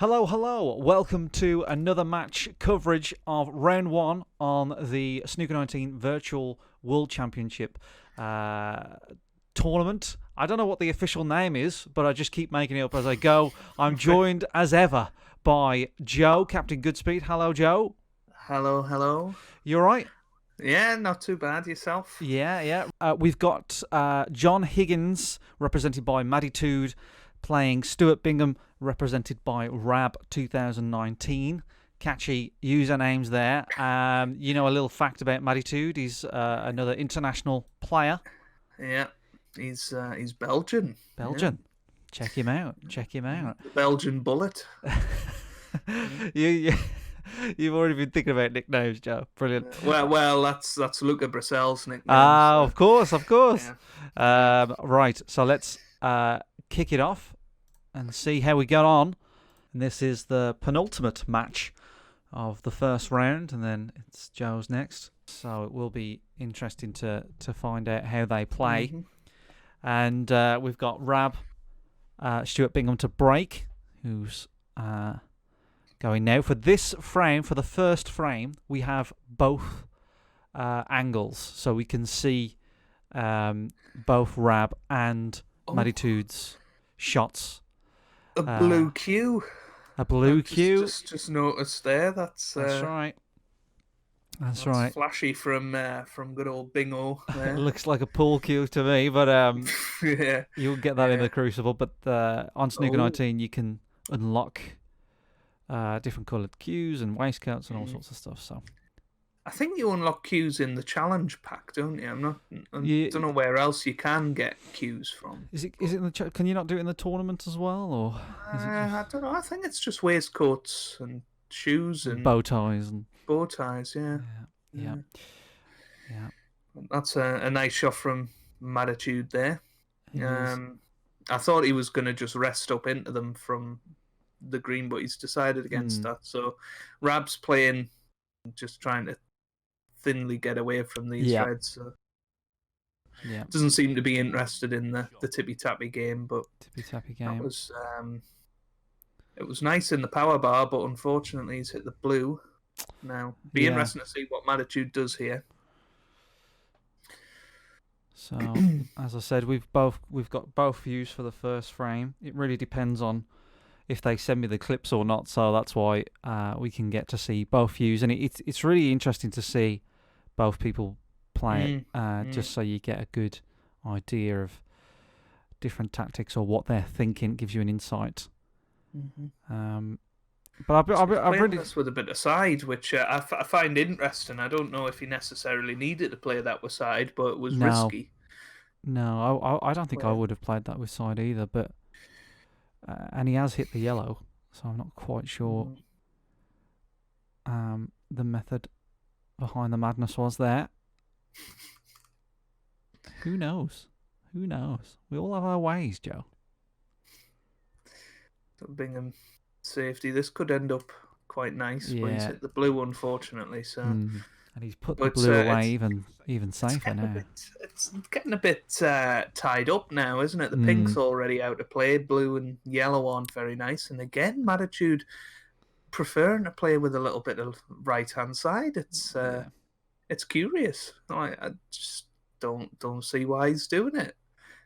Hello, hello. Welcome to another match coverage of round one on the Snooker 19 Virtual World Championship tournament. I don't know what the official name is, but I just keep making it up as I go. I'm joined, as ever, by Joe, Captaingoodspeed. Hello, Joe. Hello, hello. You all right? Yeah, not too bad. Yourself? Yeah. We've got John Higgins, represented by Madditude, playing Stuart Bingham, represented by Rab 2019. Catchy usernames there. You know a little fact about Madditude. He's another international player. Yeah, he's Belgian. Belgian. Check him out. The Belgian Bullet. You've already been thinking about nicknames, Joe. Brilliant. Well, that's Luca Brassel's nickname. Ah, of course. Yeah. Right, so let's kick it off and see how we get on. And this is the penultimate match of the first round, and then it's Joe's next. So it will be interesting to find out how they play. Mm-hmm. And we've got Rab, Stuart Bingham to break, who's going now. For this frame, for the first frame, we have both angles, so we can see both Rab and Madditude's shots. A blue cue. A blue cue. Just noticed there. That's right. That's right. Flashy from good old Bingo. It looks like a pool cue to me, but Yeah. you'll get that in the Crucible. But on Snooker 19, you can unlock different coloured cues and waistcoats and all sorts of stuff. So I think you unlock cues in the challenge pack, don't you? I don't know where else you can get cues from. Is it in the can you not do it in the tournament as well, or is it I don't know. I think it's just waistcoats and shoes and bow ties and bow ties. Yeah. That's a nice shot from Mattitude there. It is. I thought he was going to just rest up into them from the green, but he's decided against that. So Rab's playing, just trying to thinly get away from these reds. So doesn't seem to be interested in the tippy tappy game, but that was it was nice in the power bar, but unfortunately he's hit the blue. Now be interesting to see what Mattitude does here. So as I said, we've got both views for the first frame. It really depends on if they send me the clips or not, so that's why we can get to see both views, and it's really interesting to see both people play it, just so you get a good idea of different tactics or what they're thinking. It gives you an insight. But I've really this with a bit of side, which I find interesting. I don't know if he necessarily needed to play that with side, but it was risky. No, I don't think I would have played that with side either, but. And he has hit the yellow, so I'm not quite sure the method behind the madness was there. Who knows? We all have our ways, Joe. Bingham safety. This could end up quite nice, but he's hit the blue, unfortunately. So. And he's put the blue away even safer now. It's getting a bit tied up now, isn't it? The pink's already out of play. Blue and yellow aren't very nice. And again, Mattitude preferring to play with a little bit of right-hand side. It's curious. I just don't see why he's doing it.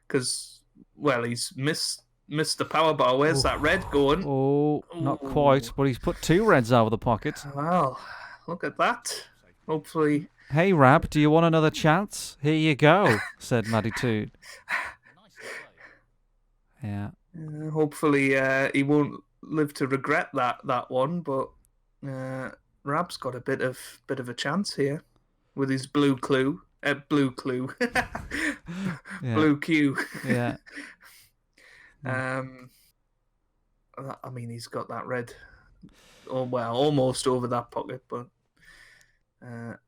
Because, well, he's missed the power bar. Where's that red going? Oh, not quite. But he's put two reds over the pocket. Well, look at that. Hopefully. Hey, Rab, do you want another chance? Here you go, said Madditude. Yeah. Hopefully he won't live to regret that one, but Rab's got a bit of a chance here with his blue cue. Blue cue. Yeah. I mean, he's got that red. Oh well, almost over that pocket, but.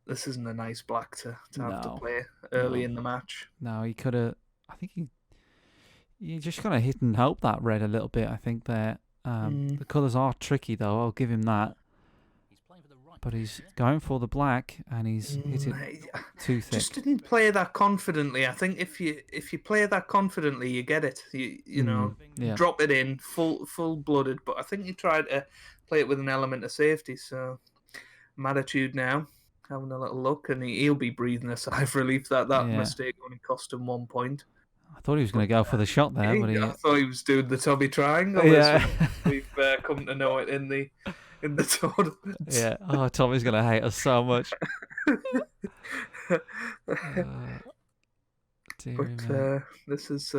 This isn't a nice black to have to play early in the match. No, he could have. I think he just kind of hit and hope that red a little bit. I think there. The colours are tricky though. I'll give him that. but he's going for the black, and he's hit it too thick. Just didn't play that confidently. I think if you play that confidently, you get it. You know, drop it in full blooded. But I think he tried to play it with an element of safety. So Mattitude now having a little look, and he'll be breathing a sigh of relief that mistake only cost him 1 point. I thought he was going to go for the shot there, but I thought he was doing the Tommy Triangle. Yeah, we've come to know it in the tournament. Yeah. Oh, Tommy's going to hate us so much. This is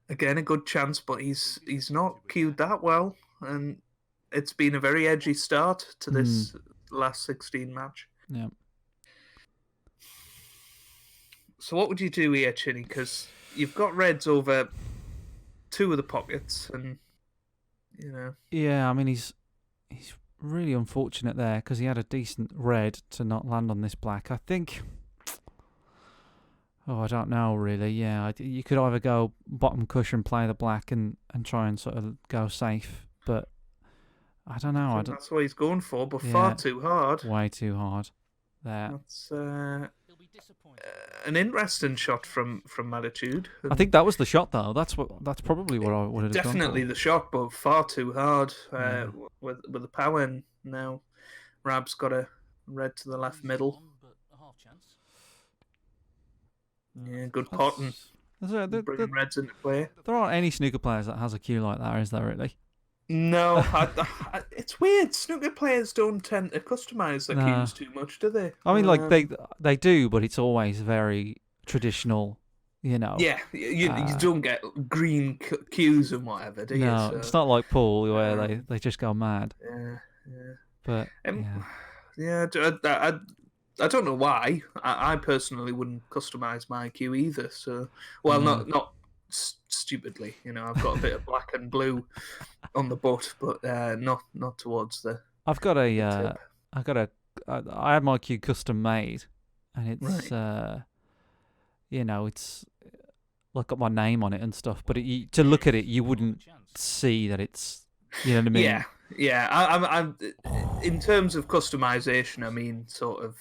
again a good chance, but he's not queued that well, and it's been a very edgy start to this last 16 match. Yeah. So what would you do here, Chinny? Because you've got reds over 2 of the pockets, and you know. Yeah, I mean he's really unfortunate there because he had a decent red to not land on this black. I think. Oh, I don't know really. Yeah, you could either go bottom cushion, play the black, and try and sort of go safe, but I don't know. That's what he's going for, but far too hard. Way too hard. There. That's an interesting shot from Mattitude. I think that was the shot though. That's probably what I would have done. Definitely the shot, but far too hard with the power. And now Rab's got a red to the left middle. Yeah, good pot and bringing reds into play. There aren't any snooker players that has a cue like that, is there really? No, it's weird. Snooker players don't tend to customize their cues too much, do they? I mean, like they do, but it's always very traditional, you know. Yeah, you don't get green cues and whatever, do you? No, it's not like pool where they just go mad. Yeah. But I don't know why. I personally wouldn't customize my cue either. So, well, not stupidly. You know, I've got a bit of black and blue on the butt, but not towards the. I've got I had my cue custom made, and it's it's like got my name on it and stuff. But to look at it, you wouldn't see that it's. You know what I mean? Yeah. I'm in terms of customization. I mean, sort of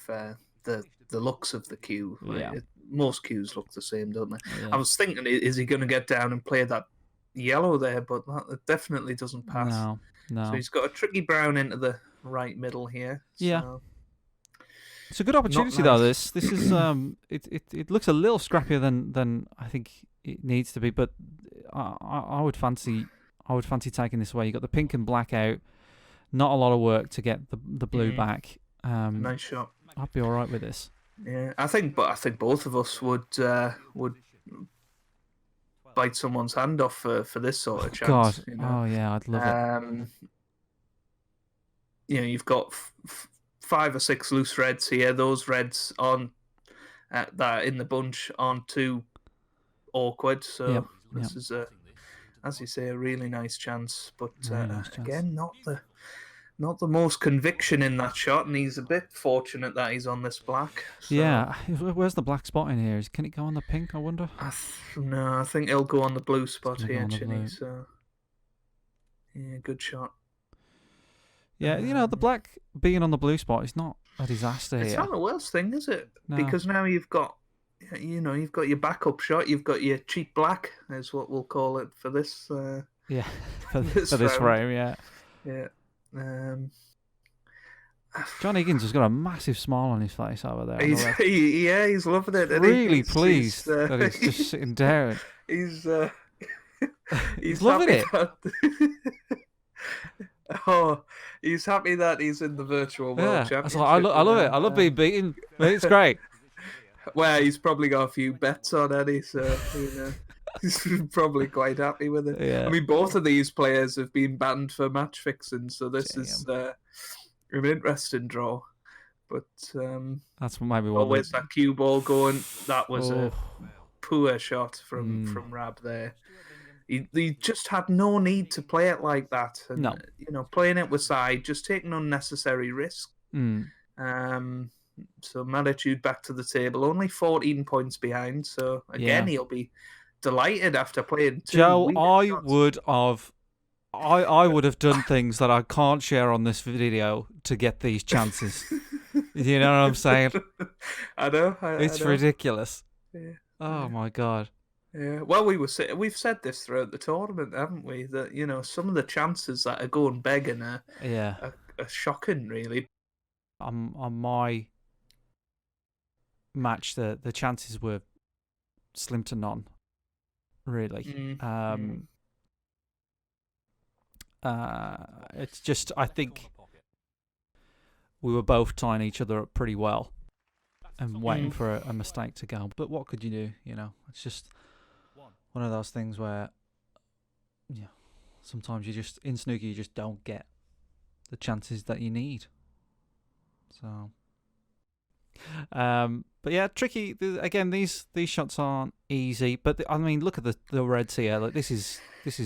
the looks of the cue. Right? Most cues look the same, don't they? Yeah. I was thinking, is he going to get down and play that yellow there? But that definitely doesn't pass. No. So he's got a tricky brown into the right middle here. Yeah. So. It's a good opportunity though. This is it looks a little scrappier than I think it needs to be, but I would fancy taking this away. You got the pink and black out. Not a lot of work to get the blue back. Nice shot. I'd be all right with this. Yeah, I think both of us would bite someone's hand off for this sort of chance. God, you know? Oh yeah, I'd love it. You know, you've got 5 or 6 loose reds here. Those reds on that are in the bunch aren't too awkward. So this is as you say, a really nice chance. But again, not the most conviction in that shot, and he's a bit fortunate that he's on this black. So. Yeah, where's the black spot in here? Can it go on the pink, I wonder? No, I think it'll go on the blue spot here, Chinny. So, yeah, good shot. Yeah, the black being on the blue spot is not a disaster here. It's not the worst thing, is it? No. Because now you've got your backup shot, you've got your cheap black, is what we'll call it for this. For this frame, yeah. Yeah. John Higgins has got a massive smile on his face over there. He's loving it. Really pleased that he's just sitting down. He's loving it. He's happy that he's in the virtual world championship. I love it. I love being beaten. It's great. Well, he's probably got a few bets on Eddie, so he's probably quite happy with it. Yeah. I mean, both of these players have been banned for match fixing, so this is an interesting draw. But that's maybe what. Where's that cue ball going? That was a poor shot from Rab there. He just had no need to play it like that. And, no. Playing it with side, just taking unnecessary risk. So Mattitude back to the table, only 14 points behind. So again, he'll be delighted after playing 2 Joe, I I would have done things that I can't share on this video to get these chances. You know what I'm saying? I know. It's I know. ridiculous. Yeah. Oh my god. Yeah. Well, we've said this throughout the tournament, haven't we? That some of the chances that are going begging are shocking, really. On my match, the chances were slim to none. Really. It's just, I think we were both tying each other up pretty well and waiting for a mistake to go. But what could you do? It's just one of those things where, sometimes in snooker you just don't get the chances that you need. So, but yeah, tricky. Again, these shots aren't easy. But I mean, look at the reds here. Like this is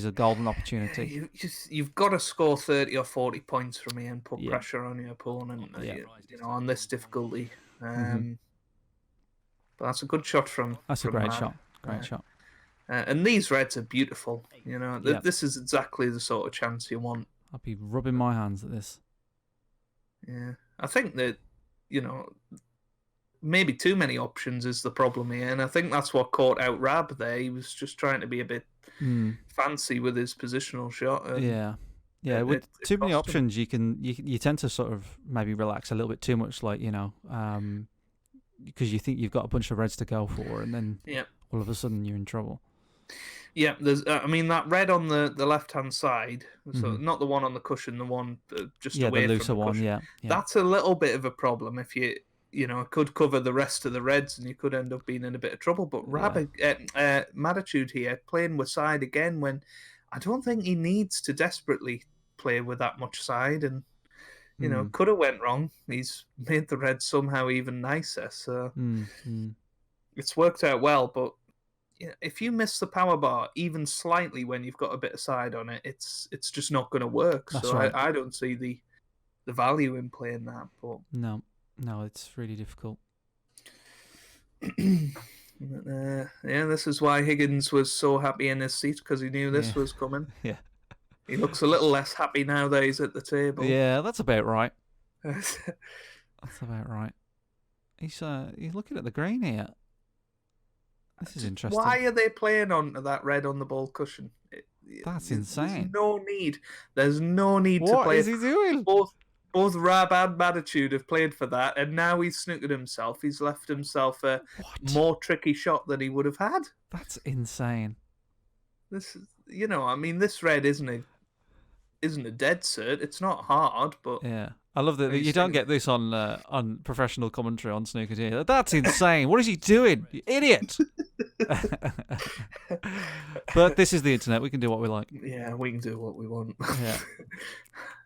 a golden opportunity. You've got to score 30 or 40 points from here and put pressure on your opponent. On this difficulty. But that's a good shot from. That's a great shot. Great shot. And these reds are beautiful. This is exactly the sort of chance you want. I'll be rubbing my hands at this. Yeah, I think that maybe too many options is the problem here, and I think that's what caught out Rab there. He was just trying to be a bit fancy with his positional shot. With too many options, you tend to sort of maybe relax a little bit too much, like because you think you've got a bunch of reds to go for, and then all of a sudden you're in trouble. Yeah, there's. that red on the left-hand side, so not the one on the cushion, the one just away the looser from the cushion. one. Yeah, that's a little bit of a problem. If it could cover the rest of the reds, and you could end up being in a bit of trouble. But Matitude here playing with side again when I don't think he needs to desperately play with that much side, and could have went wrong. He's made the reds somehow even nicer, so it's worked out well, but. If you miss the power bar even slightly when you've got a bit of side on it, it's just not going to work. That's so right. I don't see the value in playing that. But no, it's really difficult. This is why Higgins was so happy in his seat, because he knew this was coming. Yeah, he looks a little less happy now that he's at the table. Yeah, that's about right. That's about right. He's looking at the green here. This is interesting. Why are they playing on that red on the ball cushion? That's insane. There's no need to play. What is he doing? Both Rab and Matitude have played for that, and now he's snookered himself. He's left himself a more tricky shot than he would have had. That's insane. This is, this red isn't a dead cert. It's not hard, but yeah. I love that you don't get this on professional commentary on Snooker TV. That's insane. What is he doing? You idiot. But this is the internet. We can do what we like. Yeah, we can do what we want. Yeah.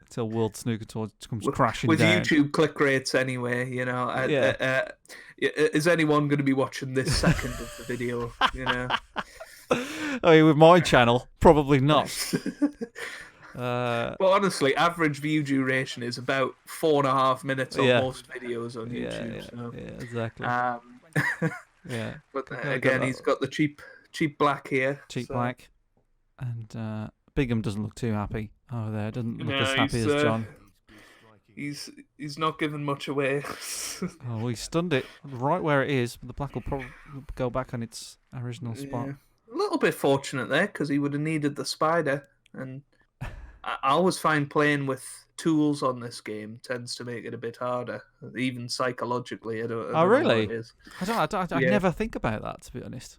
Until World Snooker Tour comes crashing down. With YouTube click rates anyway, is anyone going to be watching this second of the video? I mean, with my channel, probably not. Well, honestly, average view duration is about 4.5 minutes on most videos on YouTube. Exactly. Yeah. But again, he's got the cheap black here. Cheap black. And Bingham doesn't look too happy over there. Doesn't look as happy as John. He's not giving much away. Oh, he stunned it right where it is. But the black will probably go back on its original spot. A little bit fortunate there, because he would have needed the spider. And I always find playing with tools on this game tends to make it a bit harder, even psychologically. I don't know really? What it is. I never think about that, to be honest.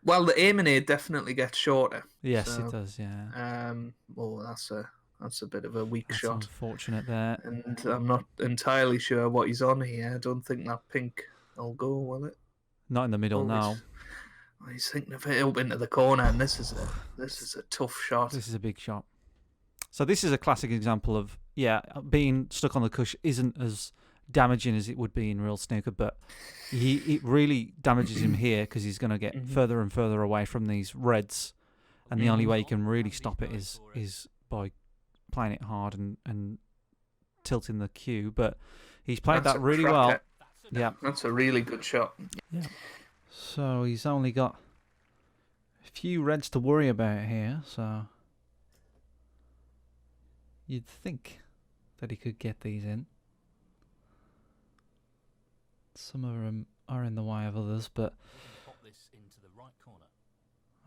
Well, the aiming aid definitely gets shorter. Yes, it does. Yeah. Well, that's a bit of a weak shot. Unfortunate there. And I'm not entirely sure what he's on here. I don't think that pink will go, will it? Not in the middle now. He's thinking of it up into the corner, and this is a tough shot. This is a big shot. So this is a classic example of, being stuck on the cush isn't as damaging as it would be in real snooker, but it really damages him here because he's going to get further and further away from these reds, and the only way you can really stop it is by playing it hard and tilting the cue. But he's played that really well. Yeah, that's a really good shot. Yeah. So he's only got a few reds to worry about here. So. You'd think that he could get these in. Some of them are in the way of others, but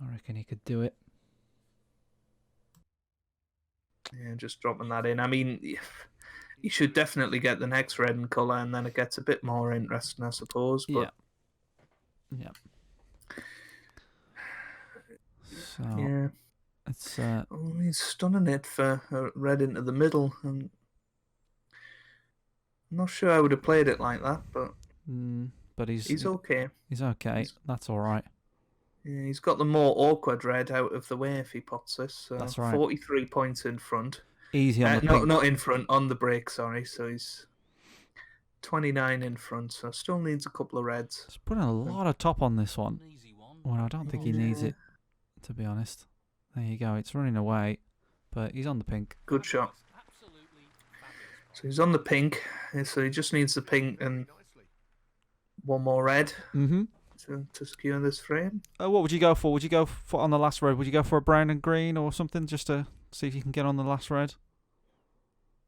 I reckon he could do it. Yeah, just dropping that in. I mean, you should definitely get the next red in colour, and then it gets a bit more interesting, I suppose. But yeah. So yeah, it's he's stunning it for a red into the middle, and I'm not sure I would have played it like that, but he's okay. He's okay. That's all right. Yeah, he's got the more awkward red out of the way if he pots this. So that's right. 43 points in front. Easy on the pink. Not in front, on the break, sorry. So he's 29 in front, so still needs a couple of reds. He's putting a lot of top on this one. Well, I don't think he needs it, to be honest. There you go. It's running away, but he's on the pink. Good shot. So he's on the pink, so he just needs the pink and one more red. Mm-hmm. To secure this frame. What would you go for? Would you go for on the last red? Would you go for a brown and green or something just to see if you can get on the last red?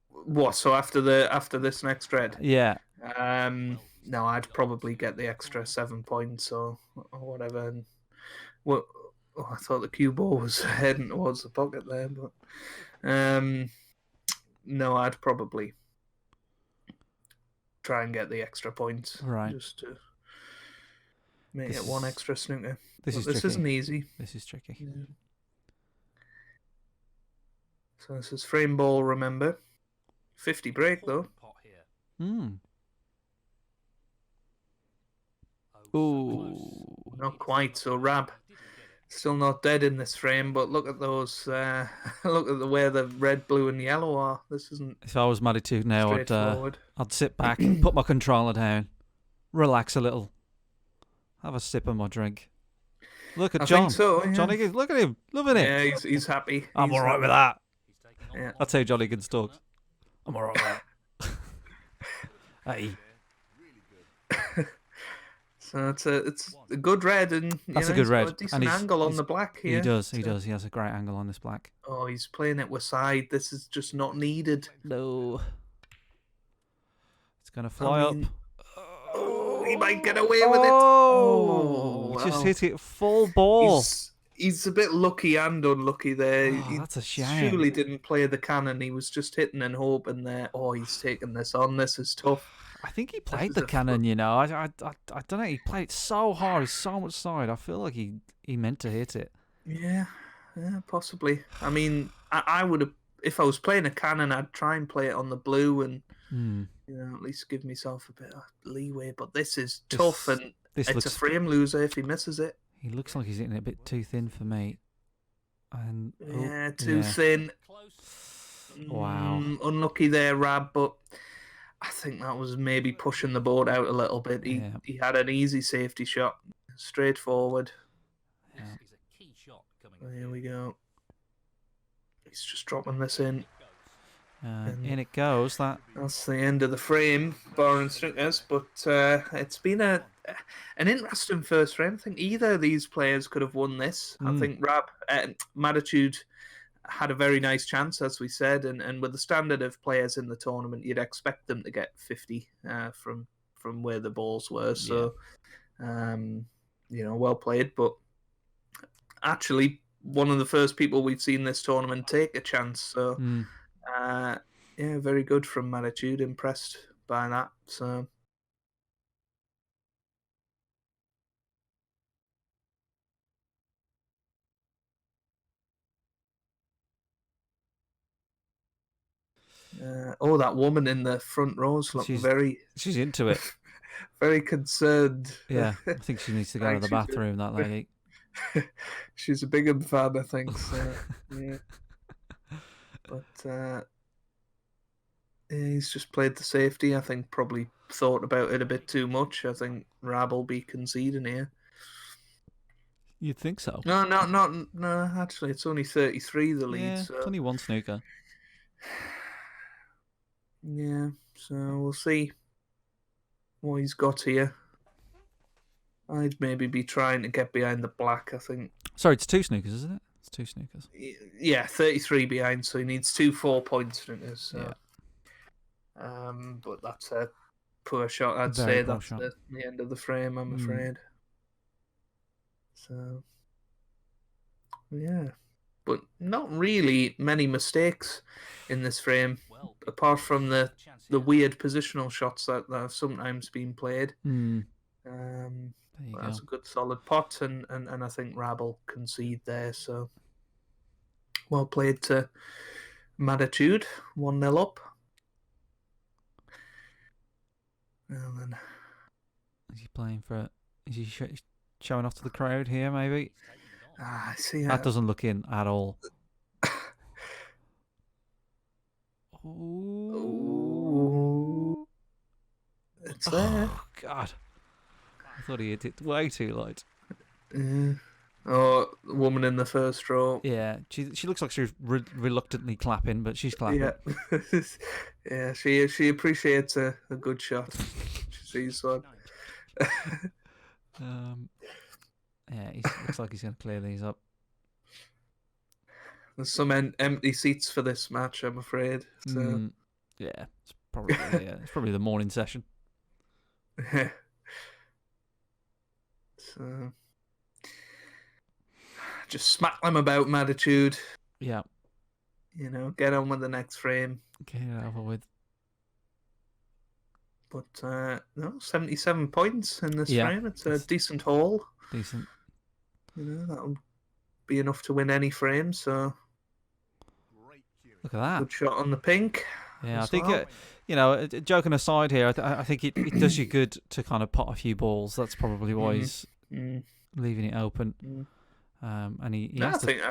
What? So after this next red? Yeah. No, I'd probably get the extra 7 points or whatever. And I thought the cue ball was heading towards the pocket there, but no, I'd probably try and get the extra points. Right. Just to make it one extra snooker. This isn't easy. This is tricky. Yeah. So this is frame ball, remember. 50 break, though. Ooh. Not quite, so Rab still not dead in this frame, but look at those. Look at the way the red, blue and yellow are. This isn't If I was Mattitude now, I'd sit back, put my controller down, relax a little. Have a sip of my drink. Look at John. I think so, yeah. John Higgins, look at him. Loving it. Yeah, he's happy. I'm alright with that. Yeah. That's how John Higgins talks. I'm alright with that. Hey. So it's a good red, and that's a good red. Got a decent angle on the black here. He does. He has a great angle on this black. Oh, he's playing it with side. This is just not needed. No. It's gonna fly up. Oh, he might get away with it. Oh, wow. Just hit it full ball. He's a bit lucky and unlucky there. That's a shame. Surely didn't play the cannon. He was just hitting and hoping there. Oh, he's taking this on. This is tough. I think he played the cannon, you know. I don't know. He played it so hard, so much side. I feel like he meant to hit it. Yeah, possibly. I mean, I would have, if I was playing a cannon, I'd try and play it on the blue and at least give myself a bit of leeway. But this is tough, and it's a frame loser if he misses it. He looks like he's hitting it a bit too thin for me. And too thin. Wow. Unlucky there, Rab, but I think that was maybe pushing the board out a little bit. He had an easy safety shot, straightforward. Yeah. Here we go. He's just dropping this in. In it goes. That's the end of the frame, barring snookers. But it's been an interesting first frame. I think either of these players could have won this. I think Mattitude had a very nice chance, as we said, and with the standard of players in the tournament, you'd expect them to get 50 from where the balls were. So, well played. But actually, one of the first people we've seen this tournament take a chance. So, very good from Mattitude. Impressed by that. So. That woman in the front rows looked she's into it. Very concerned. Yeah, I think she needs to go to the bathroom, that lady. She's a Bingham fan, I think. So, yeah. But he's just played the safety. I think probably thought about it a bit too much. I think Rab will be conceding here. You'd think so. No, actually, it's only 33, the lead. Yeah, so. It's only one snooker. Yeah, so we'll see what he's got here. I'd maybe be trying to get behind the black, I think. Sorry, it's two snookers, isn't it? It's 2 snookers. Yeah, 33 behind, so he needs 2 4-point snookers. So. Yeah. But that's a poor shot. I'd Very say poor that's shot. the end of the frame, I'm afraid. So, yeah. But not really many mistakes in this frame, apart from the weird positional shots that have sometimes been played. There That's go. a good solid pot, and I think Rab will concede there. So, well played to Maditude, 1-0 up. And then... Is he playing for? Is he showing off to the crowd here? Maybe. I see. That doesn't look in at all. Ooh. It's there. Oh, God. I thought he hit it way too light. Oh, the woman in the first row. Yeah, she looks like she's reluctantly clapping, but she's clapping. Yeah, yeah. She appreciates a good shot. She sees one. Yeah, he looks like he's going to clear these up. There's some empty seats for this match, I'm afraid. So. Yeah, it's probably the morning session. Yeah. So. Just smack them about, Maditude. Yeah. You know, get on with the next frame. Get it over with. But, 77 points in this frame. It's a decent haul. Decent. You know, that'll be enough to win any frame, so... Look at that. Good shot on the pink. Yeah, I think, joking aside here, I think it does you good to kind of pot a few balls. That's probably why he's leaving it open. And he has to... I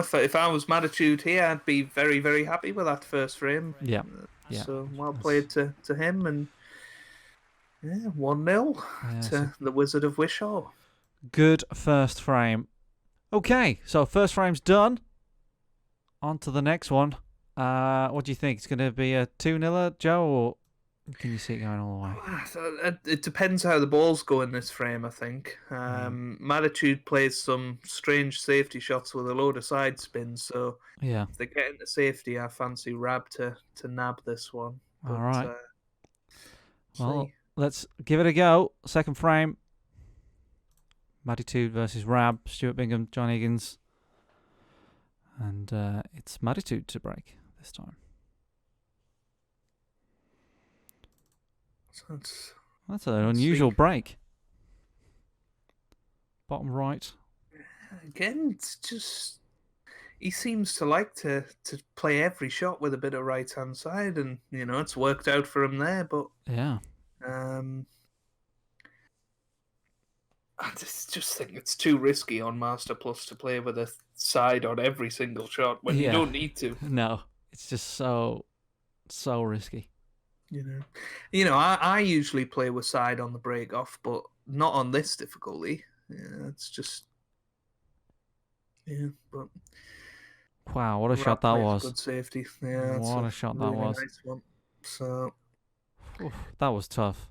think, if I was Maditude here, I'd be very, very happy with that first frame. Yeah. So, well played to him, and 1-0 to the Wizard of Wishaw. Good first frame. Okay, so first frame's done. On to the next one. What do you think? It's going to be a 2-0, Joe, or can you see it going all the way? It depends how the balls go in this frame, I think. Maditude plays some strange safety shots with a load of side spins, so if they get into safety, I fancy Rab to nab this one. But, all right. Well, let's give it a go. Second frame. Maditude versus Rab. Stuart Bingham, John Higgins. And it's Maditude to break this time. That's an unusual break. Bottom right. Again, it's just... He seems to like to play every shot with a bit of right-hand side, and, it's worked out for him there, but... Yeah. I just think it's too risky on Master Plus to play with a side on every single shot when you don't need to. No, it's just so risky. I usually play with side on the break off, but not on this difficulty. Yeah, it's just... Yeah, but... Wow, what a shot that was. Good safety. Yeah, what a shot that was. Nice one. So... Oof, that was tough.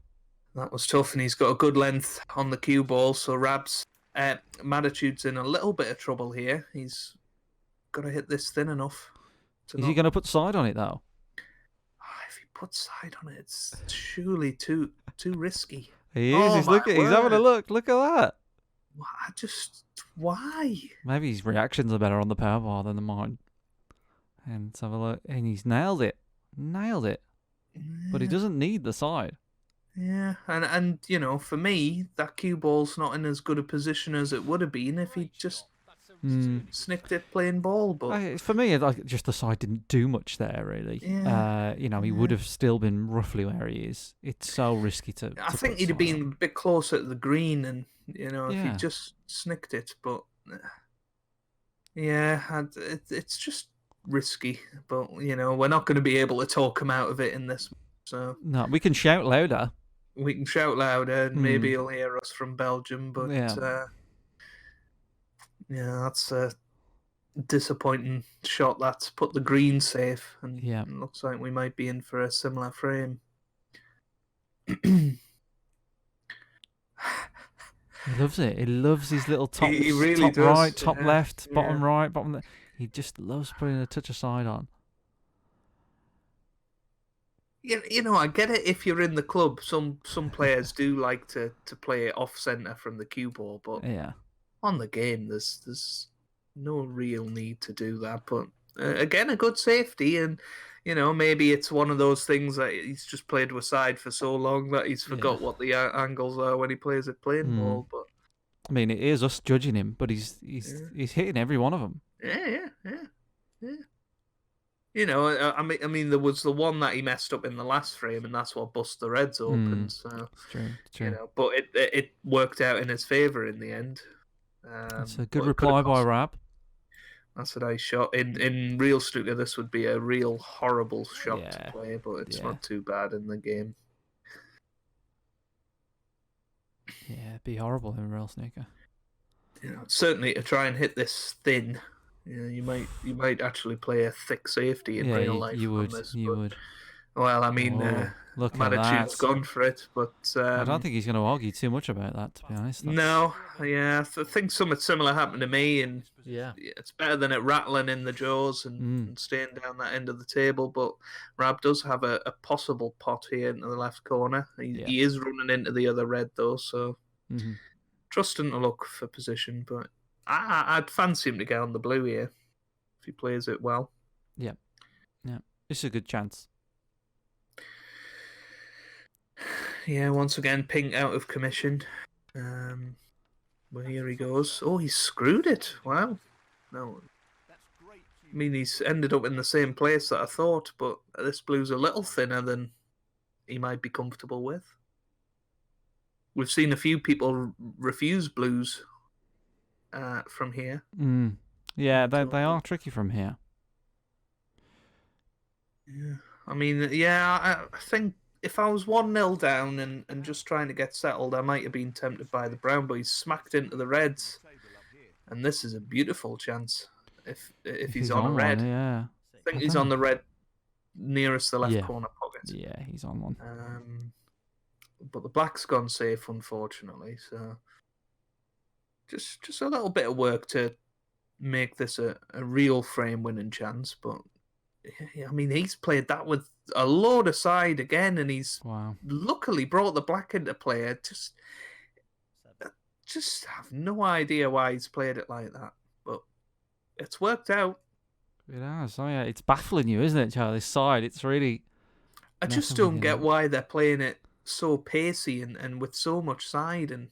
That was tough, and he's got a good length on the cue ball, so Rab's Maditude's in a little bit of trouble here. He's got to hit this thin enough. Is he going to put side on it, though? If he puts side on it, it's surely too risky. He is. He's having a look. Look at that. Why? Maybe his reactions are better on the power bar than mine. And let's have a look. And he's nailed it. Yeah. But he doesn't need the side. Yeah, and for me, that cue ball's not in as good a position as it would have been if he just snicked it playing ball. But for me, just the side didn't do much there, really. Yeah. He would have still been roughly where he is. It's so risky to I think he'd have been a bit closer to the green, and if he just snicked it. But it's just risky. But we're not going to be able to talk him out of it in this. So no, we can shout louder. We can shout louder, and maybe he'll hear us from Belgium. But that's a disappointing shot. That's put the green safe, and it looks like we might be in for a similar frame. He loves it. He loves his little He really top does. right, top Yeah. left, bottom Yeah. right, bottom left. He just loves putting a touch of side on. You know, I get it if you're in the club. Some players do like to play off centre from the cue ball, but Yeah. on the game, there's no real need to do that. But again, a good safety, and you know, maybe it's one of those things that he's just played with side for so long that he's Yeah. forgot what the angles are when he plays it plain ball. But I mean, it is us judging him, but he's hitting every one of them. yeah. You know, I mean, there was the one that he messed up in the last frame, and that's what bust the Reds open. So It's true. you know, but it worked out in his favour in the end. It's a good But it could have reply by cost. Rab. That's a nice shot. In real snooker, this would be a real horrible shot Yeah. to play, but it's Yeah. not too bad in the game. Yeah, it'd be horrible in real snooker. You know, certainly to try and hit this thin, you know, you might actually play a thick safety in real life. You would. This, You but, would. well, I mean, Look at Attitude's that. gone for it, but I don't think he's going to argue too much about that, to be honest. No, yeah, I think something similar happened to me, and yeah, it's better than it rattling in the jaws and staying down that end of the table. But Rab does have a possible pot here into the left corner. He is running into the other red though, so trust him to look for position. But I'd fancy him to get on the blue here if he plays it well. Yeah, it's a good chance. Yeah, once again, pink out of commission. Well, here he goes. Oh, he screwed it. Wow. No. I mean, he's ended up in the same place that I thought, but this blue's a little thinner than he might be comfortable with. We've seen a few people refuse blues from here. Yeah, they are tricky from here. Yeah. I mean, yeah, I think if I was 1-0 down and just trying to get settled, I might have been tempted by the brown, but he's smacked into the reds. And this is a beautiful chance if he's on a red. One, yeah. I think he's on the red nearest the left corner pocket. Yeah, he's on one. But the black's gone safe, unfortunately. So just a little bit of work to make this a real frame winning chance. But I mean, he's played that with a load of side again, and he's luckily brought the black into play. Just have no idea why he's played it like that, but it's worked out. It has. Oh yeah, it's baffling you, isn't it, Charlie? This side, it's really. I just don't get why they're playing it so pacey and with so much side. And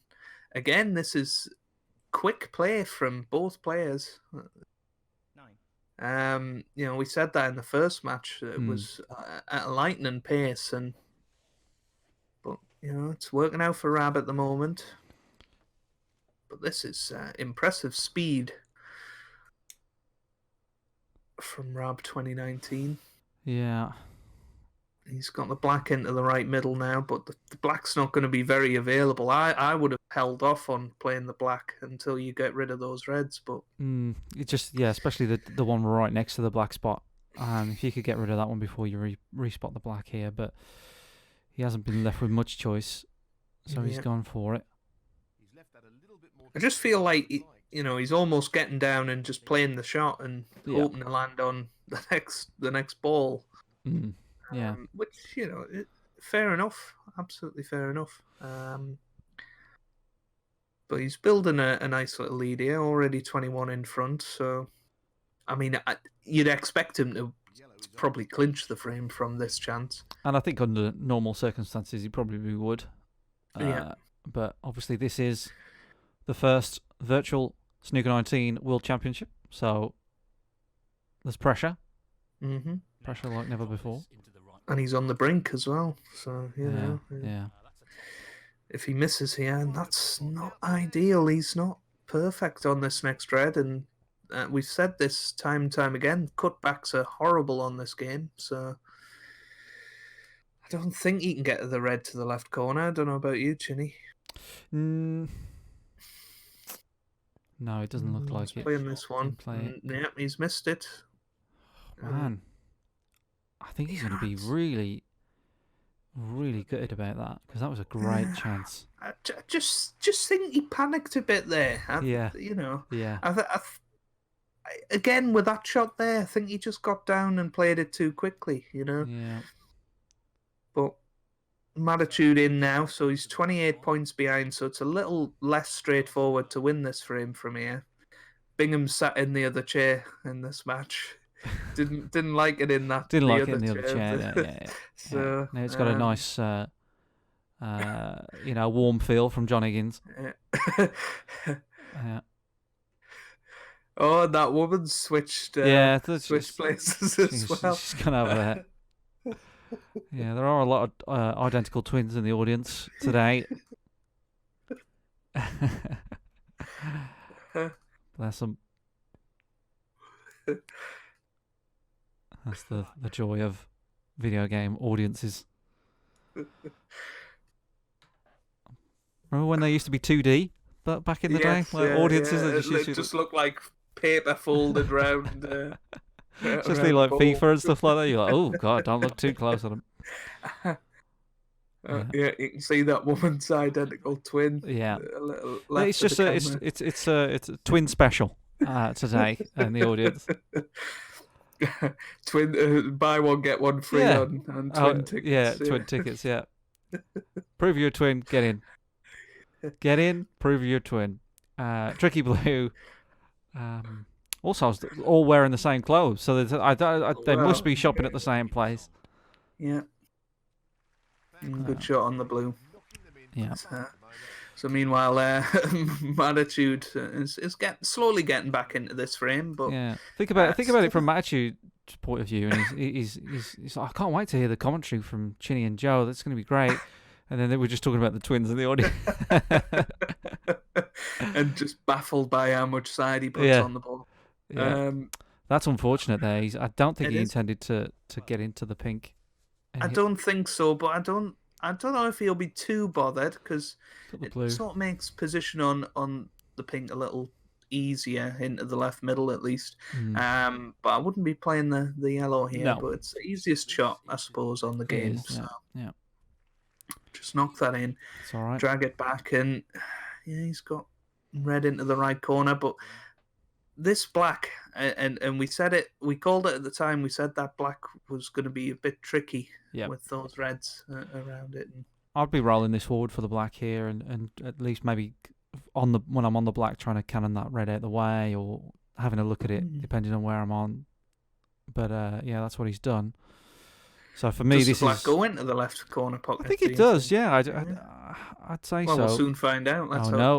again, this is quick play from both players. You know, we said that in the first match. It was at a lightning pace, but you know, it's working out for Rab at the moment. But this is impressive speed from Rab 2019. Yeah. He's got the black into the right middle now, but the black's not going to be very available. I would have held off on playing the black until you get rid of those reds, but it just especially the one right next to the black spot. If you could get rid of that one before you respot the black here, but he hasn't been left with much choice, so he's gone for it. I just feel like he's almost getting down and just playing the shot and hoping to land on the next ball. Yeah, which fair enough, absolutely fair enough. But he's building a nice little lead here, already 21 in front. So, I mean, you'd expect him to probably clinch the frame from this chance. And I think under normal circumstances he probably would. But obviously this is the first virtual Snooker 19 World Championship, so there's pressure. Pressure like never before. And he's on the brink as well, so you know. Yeah. If he misses here, that's not ideal. He's not perfect on this next red, and we've said this time and time again. Cutbacks are horrible on this game, so I don't think he can get the red to the left corner. I don't know about you, Chinny. No, it doesn't look like it. Playing this one. Yeah, he's missed it. Man. I think he's going to be really, really gutted about that because that was a great chance. I just think he panicked a bit there. Yeah. Yeah. Again, with that shot there, I think he just got down and played it too quickly, Yeah. But Mattitude in now, so he's 28 points behind, so it's a little less straightforward to win this frame from here. Bingham sat in the other chair in this match. Didn't like it in that. Didn't the like other it in the other chair. Yeah. So now it's got a nice, warm feel from John Higgins. Yeah. Oh, that woman switched. Switched places as well. She's gone over there. Yeah, there are a lot of identical twins in the audience today. Bless them. That's the joy of video game audiences. Remember when they used to be 2D? But back in the day, where audiences just look like paper folded round. Especially like FIFA and stuff like that. You're like, oh god, don't look too close on them. Yeah, you can see that woman's identical twin. Yeah, it's just it's a twin special today in the audience. Twin, buy one get one free on twin tickets. Yeah, twin tickets. Yeah, prove you're a twin. Get in. Get in. Prove you're a twin. Tricky Blue. Also, all wearing the same clothes, so they must be shopping at the same place. Yeah. Good shot on the blue. Yeah. So meanwhile, Mattitude is slowly getting back into this frame. But yeah, think about it from Mattitude's point of view, and he's like, I can't wait to hear the commentary from Chinny and Joe. That's going to be great. And then they were just talking about the twins in the audience. And just baffled by how much side he puts on the ball. Yeah. That's unfortunate there. I don't think he intended to get into the pink. I don't think so, but I don't know if he'll be too bothered because it sort of makes position on the pink a little easier into the left middle at least. But I wouldn't be playing the yellow here. No. But it's the easiest shot, I suppose, on the game. Yeah. Just knock that in. It's all right. Drag it back, and he's got red into the right corner. But this black, and we said it, we called it at the time. We said that black was going to be a bit tricky with those reds around it. And I'd be rolling this forward for the black here, and at least maybe when I'm on the black, trying to cannon that red out the way, or having a look at it, depending on where I'm on. But that's what he's done. So for me, this black go into the left corner pocket? I think it does. Yeah, I'd say so. Well, we'll soon find out.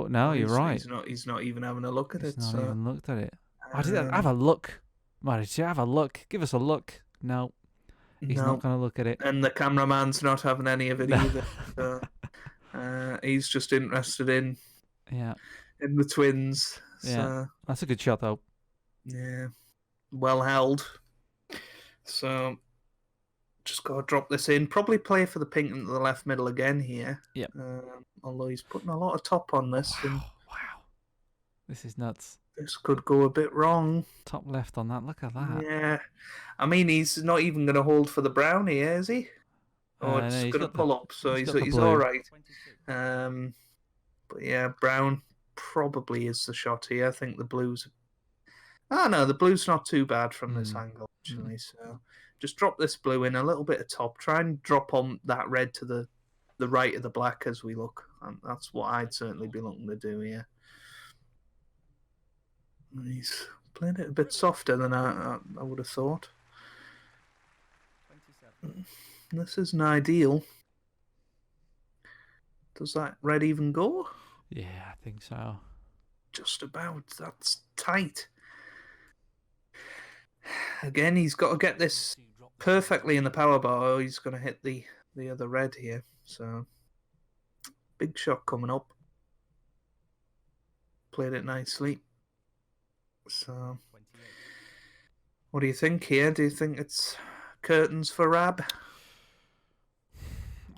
No, you're right. He's not even having a look at it. He's not even looked at it. Have a look. Have a look. Give us a look. No, he's not going to look at it. And the cameraman's not having any of it either. So, he's just interested in the twins. Yeah, that's a good shot though. Yeah, well held. So. Just got to drop this in. Probably play for the pink into the left middle again here. Yep. Although he's putting a lot of top on this. Wow. This is nuts. This could go a bit wrong. Top left on that. Look at that. Yeah. I mean, he's not even going to hold for the brown here, is he? Oh, it's going to pull up, so he's all right. But yeah, brown probably is the shot here. I think the blue's... Oh, no, the blue's not too bad from this angle, actually, so... Just drop this blue in a little bit of top. Try and drop on that red to the right of the black as we look. And that's what I'd certainly be looking to do here. He's playing it a bit softer than I would have thought. This isn't ideal. Does that red even go? Yeah, I think so. Just about. That's tight. Again, he's got to get this perfectly in the power bar, or he's going to hit the other red here. So, big shot coming up. Played it nicely. So, what do you think here? Do you think it's curtains for Rab?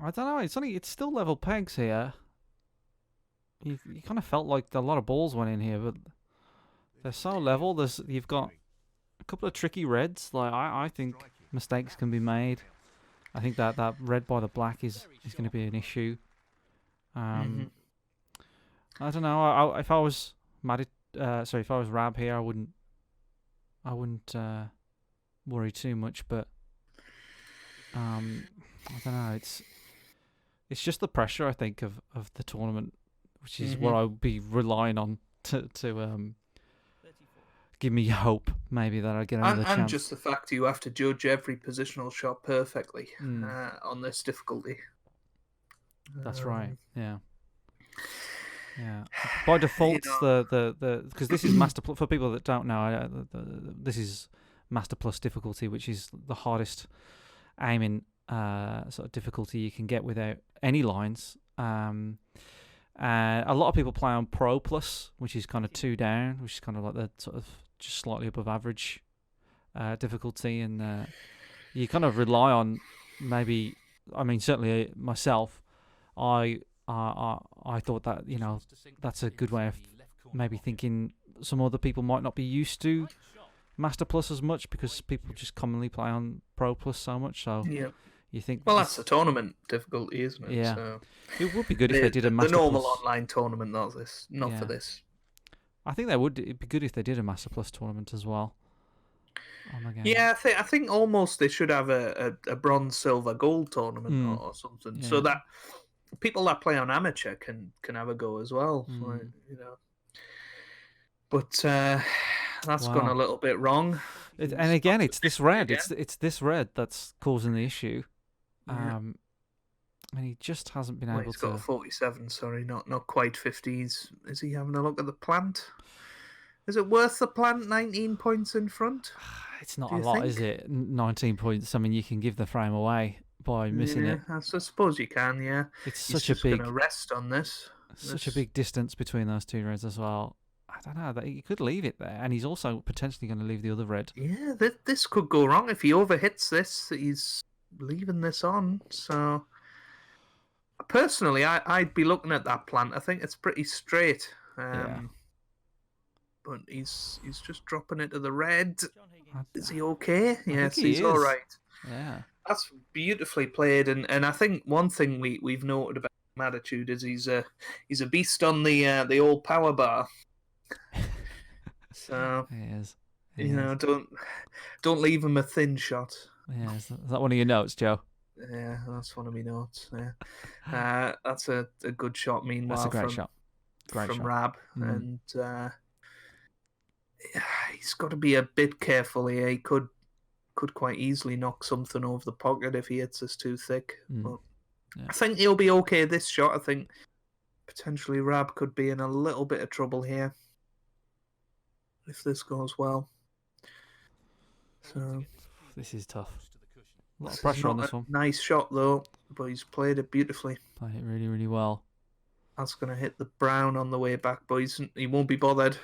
I don't know. It's still level pegs here. You kind of felt like a lot of balls went in here, but they're so level. You've got a couple of tricky reds. Like I think mistakes can be made. I think that red by the black is going to be an issue. I don't know. If I was if I was Rab here, I wouldn't worry too much. But I don't know. It's just the pressure, I think, of the tournament, which is what I'll be relying on to give me hope, maybe, that I get another chance. And just the fact you have to judge every positional shot perfectly on this difficulty. That's right. Yeah. Yeah. By default, because this is Master Plus, for people that don't know, this is Master Plus difficulty, which is the hardest aiming sort of difficulty you can get without any lines. And a lot of people play on Pro Plus, which is kind of 2 down, which is kind of like the sort of just slightly above average difficulty, and you kind of rely on maybe. I mean, certainly myself, I thought that that's a good way of maybe thinking some other people might not be used to Master Plus as much because people just commonly play on Pro Plus so much. So you think, well, that's the tournament difficulty, isn't it? Yeah, so it would be good if they did a Master the normal Plus online tournament, not for this. I think it'd be good if they did a Master Plus tournament as well. Yeah, I think almost they should have a bronze, silver, gold tournament or something, so that people that play on amateur can have a go as well. But that's gone a little bit wrong. And again, it's this red. It's this red that's causing the issue. And he just hasn't been able to. He's got a 47. Sorry, not quite 50s. Is he having a look at the plant? Is it worth the plant? 19 points in front. It's not a lot, is it? 19 points. I mean, you can give the frame away by missing it. I suppose you can. Yeah. It's such a big. Going to rest on this. Such a big distance between those two reds as well. I don't know. He could leave it there, and he's also potentially going to leave the other red. Yeah, this could go wrong if he overhits this. He's leaving this on. So, personally, I'd be looking at that plant. I think it's pretty straight. But he's just dropping it to the red. Is he okay? Yes, he's all right. Yeah, that's beautifully played. And I think one thing we've noted about his attitude is he's a beast on the old power bar. So he is. Don't leave him a thin shot. Yeah, is that one of your notes, Joe? Yeah, that's one of my notes. Yeah, that's a good shot. Meanwhile, that's a great shot. From Rab, and he's got to be a bit careful here. He could quite easily knock something over the pocket if he hits this too thick. But I think he'll be okay this shot. I think potentially Rab could be in a little bit of trouble here if this goes well. So this is tough. A lot of pressure on this one. Nice shot though, but he's played it beautifully. Played it really, really well. That's going to hit the brown on the way back, but he won't be bothered.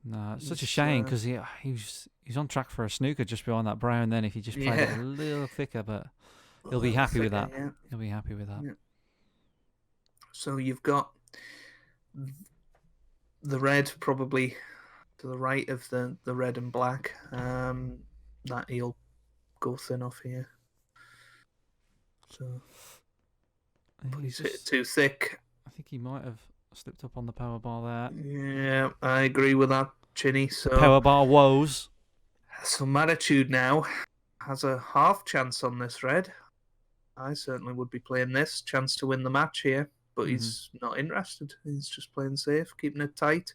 No, it's such a shame because he's on track for a snooker just behind that brown. Then if he just played it a little thicker, but he'll be happy with that. Yeah. He'll be happy with that. Yeah. So you've got the red probably to the right of the red and black. That he'll go thin off here. So, but he's hit it too thick. I think he might have slipped up on the power bar there. Yeah, I agree with that, Chinny. So power bar woes. So Attitude now has a half chance on this red. I certainly would be playing this chance to win the match here, but he's not interested. He's just playing safe, keeping it tight.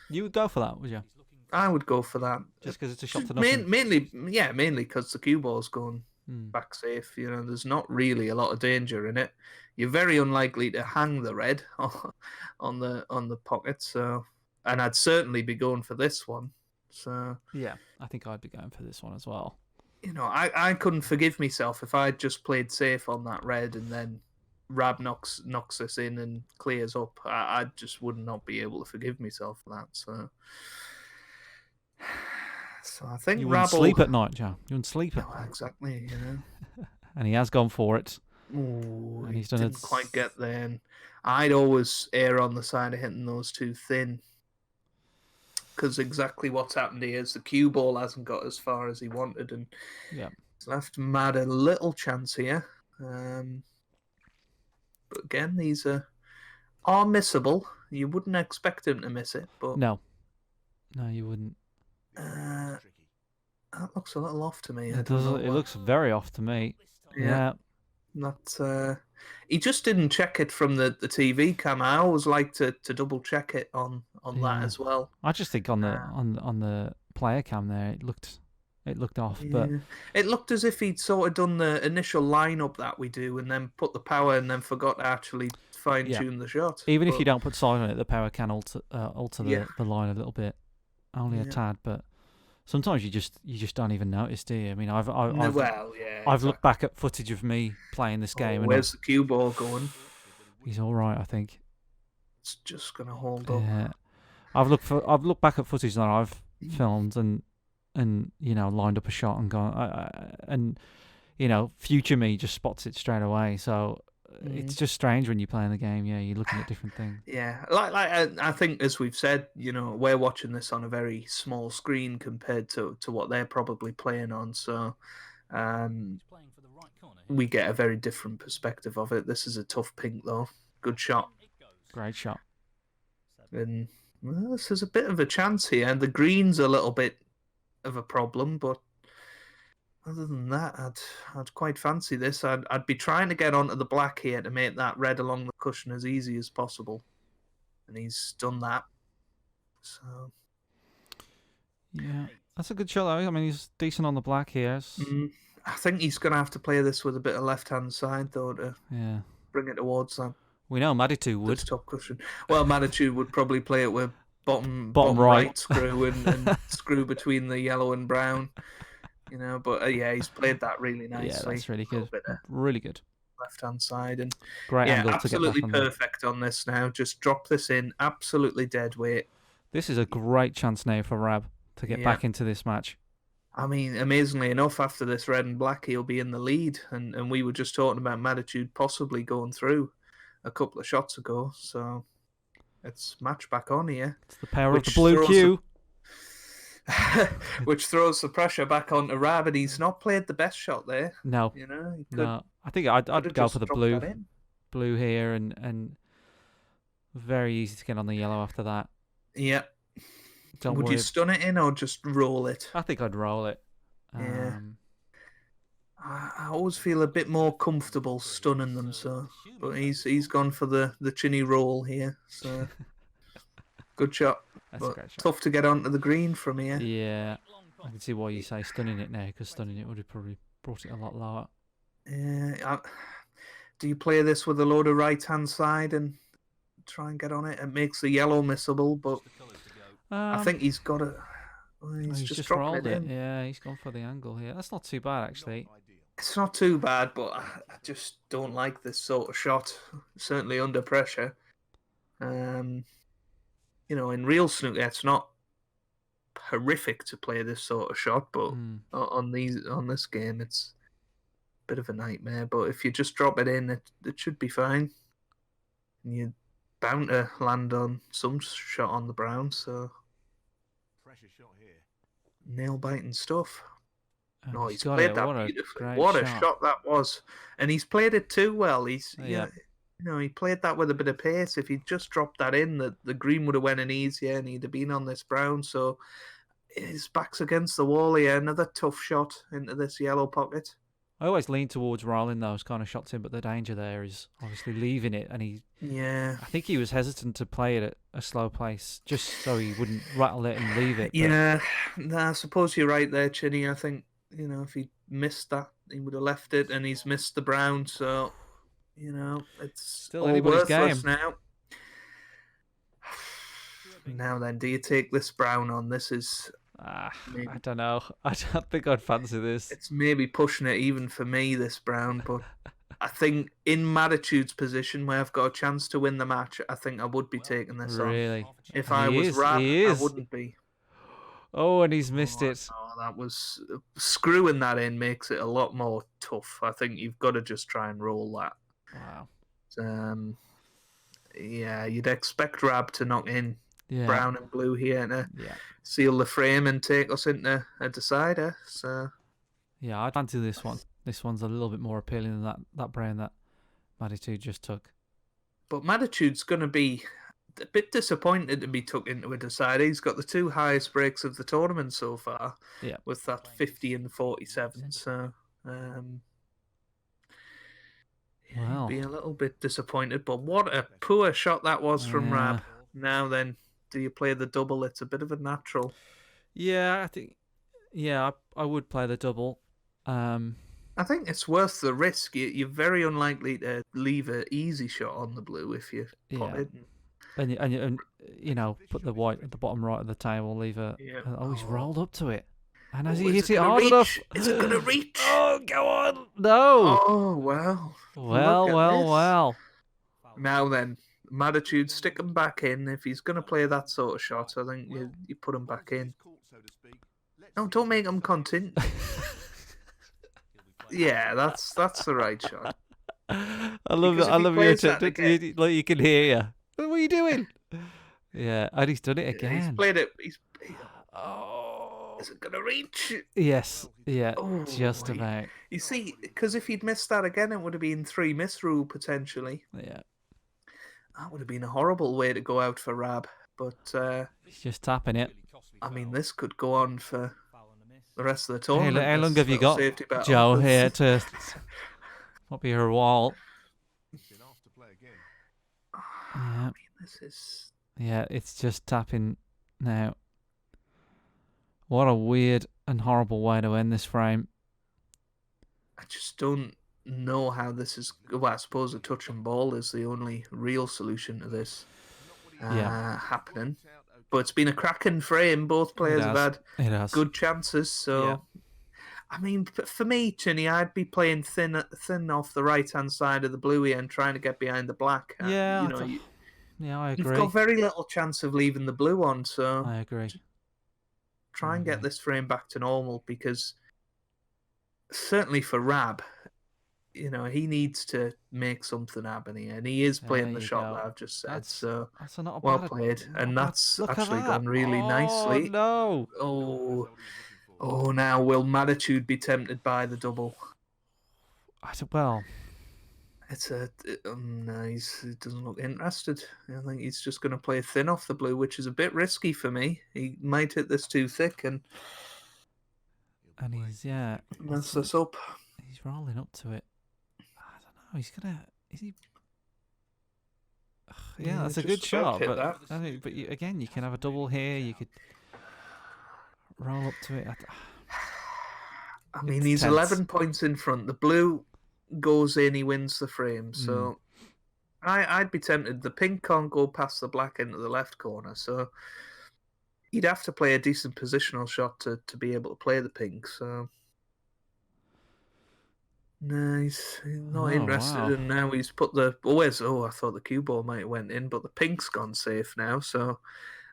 You would go for that, would you? I would go for that. Just because it's a shot to nothing? Mainly because the cue ball's going back safe. There's not really a lot of danger in it. You're very unlikely to hang the red on the pocket. So, and I'd certainly be going for this one. So yeah, I think I'd be going for this one as well. I couldn't forgive myself if I'd just played safe on that red and then Rab knocks this in and clears up. I just would not be able to forgive myself for that. So I think you wouldn't sleep at night, Joe. You wouldn't sleep at night. Exactly, And he has gone for it. Ooh, and he's didn't quite get there. And I'd always err on the side of hitting those too thin. Because exactly what's happened here is the cue ball hasn't got as far as he wanted. And It's left Mad a little chance here. But again, these are missable. You wouldn't expect him to miss it, but No, you wouldn't. that looks a little off to me. It does. It looks very off to me. Yeah. He just didn't check it from the TV cam. I always like to double check it on that as well. I just think on the player cam there, it looked off, but it looked as if he'd sort of done the initial lineup that we do, and then put the power, and then forgot to actually fine tune the shot. Even if you don't put side on it, the power can alter the line a little bit, only a tad, but. Sometimes you just don't even notice, do you? I mean, I've looked back at footage of me playing this game. Where's the cue ball going? He's all right, I think. It's just gonna hold up. Yeah, I've looked back at footage that I've filmed and lined up a shot and gone and future me just spots it straight away. So it's just strange when you're playing the game. Yeah, you're looking at different things. Yeah, like I think, as we've said, we're watching this on a very small screen compared to what they're probably playing on. So we get a very different perspective of it. This is a tough pink, though. Good shot. Great shot. And this is a bit of a chance here. And the green's a little bit of a problem, but other than that, I'd quite fancy this. I'd be trying to get onto the black here to make that red along the cushion as easy as possible, and he's done that. So yeah, that's a good shot though. I mean, he's decent on the black here. I think he's going to have to play this with a bit of left-hand side though to bring it towards that. We know Maditu would. Top cushion. Well, Maditu would probably play it with bottom right screw and screw between the yellow and brown. But he's played that really nicely. Yeah, that's really good. Really good. Left-hand side and great angle absolutely to get back on perfect on this now. Just drop this in, absolutely dead weight. This is a great chance now for Rab to get back into this match. I mean, amazingly enough, after this red and black, he'll be in the lead, and we were just talking about Maditude possibly going through a couple of shots ago. So it's match back on here. It's the power of the blue cue. Which throws the pressure back onto Rab, and he's not played the best shot there. No, no. I think I'd go for the blue here, and very easy to get on the yellow after that. Yeah. Would you stun it in or just roll it? I think I'd roll it. Yeah. I always feel a bit more comfortable stunning them, but he's gone for the chinny roll here. So good shot. That's a great shot. Tough to get onto the green from here. Yeah, I can see why you say stunning it now, because stunning it would have probably brought it a lot lower. Yeah. Do you play this with a load of right-hand side and try and get on it? It makes the yellow missable, but I think he's got it. He's just rolled it. Yeah, he's gone for the angle here. That's not too bad, actually. It's not too bad, but I just don't like this sort of shot. Certainly under pressure. In real snooker, it's not horrific to play this sort of shot, but on this game, it's a bit of a nightmare. But if you just drop it in, it should be fine. And you're bound to land on some shot on the brown, so pressure shot here. Nail biting stuff. No, he's got played it. that beautifully. What a shot that was, and he's played it too well. He played that with a bit of pace. If he'd just dropped that in, the green would have went in easier, and he'd have been on this brown. So his back's against the wall here. Another tough shot into this yellow pocket. I always lean towards rolling those kind of shots in, but the danger there is obviously leaving it, and I think he was hesitant to play it at a slow pace just so he wouldn't rattle it and leave it. Yeah, I suppose you're right there, Chinny. I think if he missed that, he would have left it, and he's missed the brown, so. It's still anybody's game now. Now then, do you take this brown on? This is... I don't know. I don't think I'd fancy this. It's maybe pushing it even for me, this brown, but I think in Maditude's position where I've got a chance to win the match, I think I would be taking this on. Really? If I was Rab, I wouldn't be. Oh, and he's missed it. No, that was... Screwing that in makes it a lot more tough. I think you've got to just try and roll that. Wow. You'd expect Rab to knock in brown and blue here to seal the frame and take us into a decider. So Yeah, I'd fancy this one. This one's a little bit more appealing than that brain that Matitude just took. But Matitude's going to be a bit disappointed to be took into a decider. He's got the 2 highest breaks of the tournament so far, with that 50 and 47. So, he'd be a little bit disappointed. But what a poor shot that was from Rab. Now then, do you play the double? It's a bit of a natural. Yeah, I think. Yeah, I would play the double. I think it's worth the risk. You're very unlikely to leave an easy shot on the blue if you pot it. And you know, put the white at the bottom right of the table, leave a. Oh, he's rolled up to it. And has he hit it hard enough? Is it going to reach? Oh, go on. No. Oh, well. Well. Now then, Matitude, stick him back in. If he's going to play that sort of shot, I think you put him back in. No, don't make him continue. Yeah, that's the right shot. I love it. I love your attempt. Like you can hear you. What are you doing? Yeah, and he's done it again. He's played it. Oh, is it gonna reach? Yes. Yeah. Oh, just about. You see, because if he'd missed that again, it would have been 3 miss rule potentially. Yeah. That would have been a horrible way to go out for Rab. But he's just tapping it. I mean, this could go on for the rest of the tournament. How long have you got, Joe, here to... Might be her wall. I mean, this is... Yeah, it's just tapping now. What a weird and horrible way to end this frame. I just don't know how this is... Well, I suppose a touch and ball is the only real solution to this happening. But it's been a cracking frame. Both players have had good chances. So, I mean, for me, Chinny, I'd be playing thin off the right-hand side of the blue here and trying to get behind the black. Yeah, I agree. You've got very little chance of leaving the blue on. So I agree. Try and get this frame back to normal, because certainly for Rab, you know, he needs to make something happen here, and he is playing the shot that I've just said. So that's not well played, and that's actually gone really nicely. No! Oh! Now will Matitude be tempted by the double? Well, it's no, he doesn't look interested. I think he's just going to play thin off the blue, which is a bit risky for me. He might hit this too thick and he's mess this up. He's rolling up to it. I don't know. He's gonna. Is he? Yeah, that's a good shot. But again, you can have a double here. You could roll up to it. I mean, he's tense. 11 points in front. The blue goes in, he wins the frame. So I'd be tempted. The pink can't go past the black into the left corner. So he'd have to play a decent positional shot to be able to play the pink. So. No, he's not interested, and now he's put the... I thought the cue ball might have went in, but the pink's gone safe now, so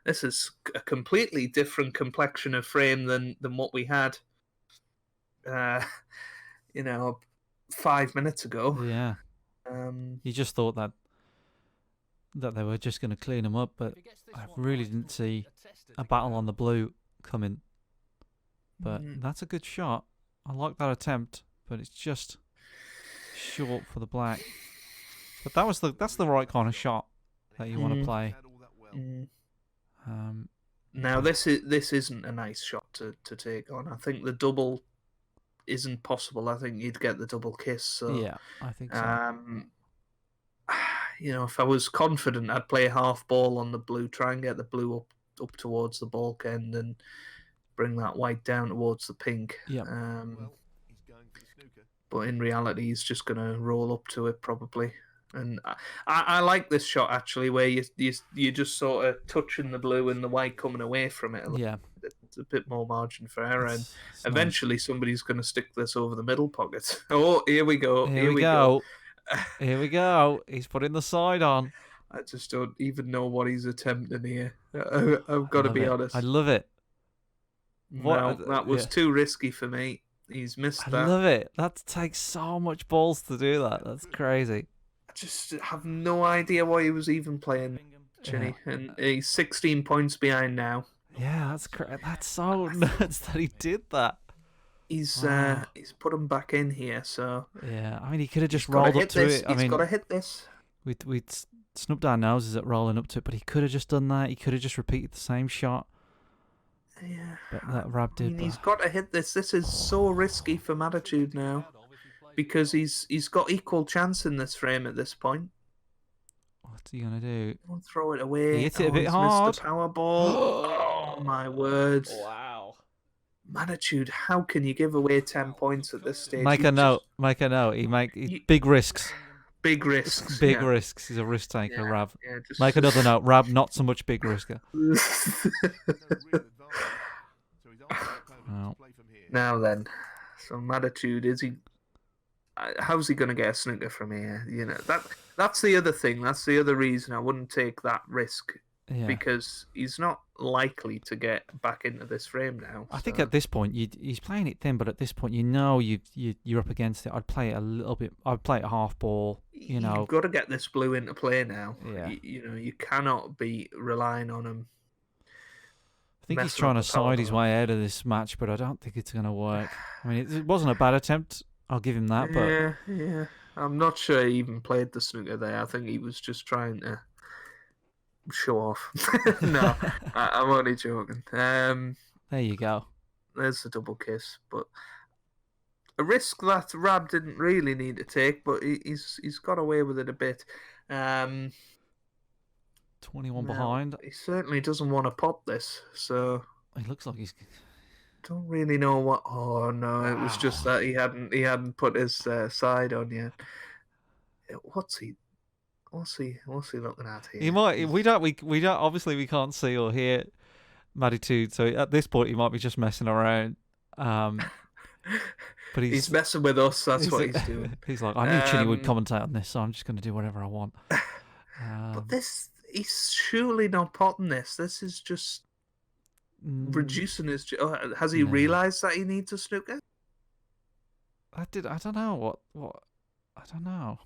this is a completely different complexion of frame than what we had, 5 minutes ago. Yeah. You just thought that they were just going to clean him up, but I really didn't see a battle on the blue coming. But that's a good shot. I like that attempt. But it's just short for the black. But that's the right kind of shot that you want to play. Now this isn't a nice shot to take on. I think the double isn't possible. I think you'd get the double kiss. So yeah, I think so. If I was confident, I'd play half ball on the blue, try and get the blue up towards the balk end, and bring that white down towards the pink. Yeah. But in reality, he's just going to roll up to it probably. And I like this shot actually, where you just sort of touching the blue and the white coming away from it. Yeah, it's a bit more margin for error, and eventually somebody's going to stick this over the middle pocket. Oh, here we go. Here we go. Here we go. He's putting the side on. I just don't even know what he's attempting here. I've got to be honest. I love it. That was too risky for me. He's missed that. I love it. That takes so much balls to do that. That's crazy. I just have no idea why he was even playing, Chinny. Yeah. And he's 16 points behind now. Yeah, that's so nuts that he did that. he's Wow. he's put him back in here. So Yeah, I mean, he could have just he's got to rolled up hit to this. it. I He's got mean, to hit this. we'd snubbed our noses at rolling up to it, but he could have just done that. He could have just repeated the same shot. Yeah, But that Rab I did. mean, But he's got to hit this. This is so risky for Matitude now because he's got equal chance in this frame at this point. what's he gonna do? Don't throw it away. He hits it a bit he's hard. missed the power ball. Oh my word! Wow. Matitude, how can you give away 10 points at this stage? Make a note. Make a note. Big risks. Big risks. Big yeah. risks. He's a risk taker, Yeah, Rab. yeah, just... Make another note. Rab, not so much big risker. Well. Now then, so Matitude, is he? How's he going to get a snooker from here? You know that's the other thing. That's the other reason I wouldn't take that risk because he's not likely to get back into this frame now. I think at this point he's playing it thin, but at this point you're up against it. I'd play it a little bit. I'd play it half ball. You've got to get this blue into play now. Yeah. You cannot be relying on him. I think he's trying to side his way out of this match, but I don't think it's going to work. I mean, it wasn't a bad attempt. I'll give him that, but yeah. I'm not sure he even played the snooker there. I think he was just trying to show off. No, I'm only joking. There you go. There's the double kiss, but a risk that Rab didn't really need to take, but he's got away with it a bit. 21 behind. He certainly doesn't want to pop this, so he looks like he's. Don't really know what. Oh no, it was just that he hadn't put his side on yet. What's he looking at here? He might. We don't. Obviously, we can't see or hear Matitude. So at this point, he might be just messing around. But he's messing with us. That's what he's doing. He's like, I knew Chinny would commentate on this, so I'm just going to do whatever I want. But he's surely not potting this. This is just reducing his. Has he realised that he needs a snooker? I don't know what. I don't know.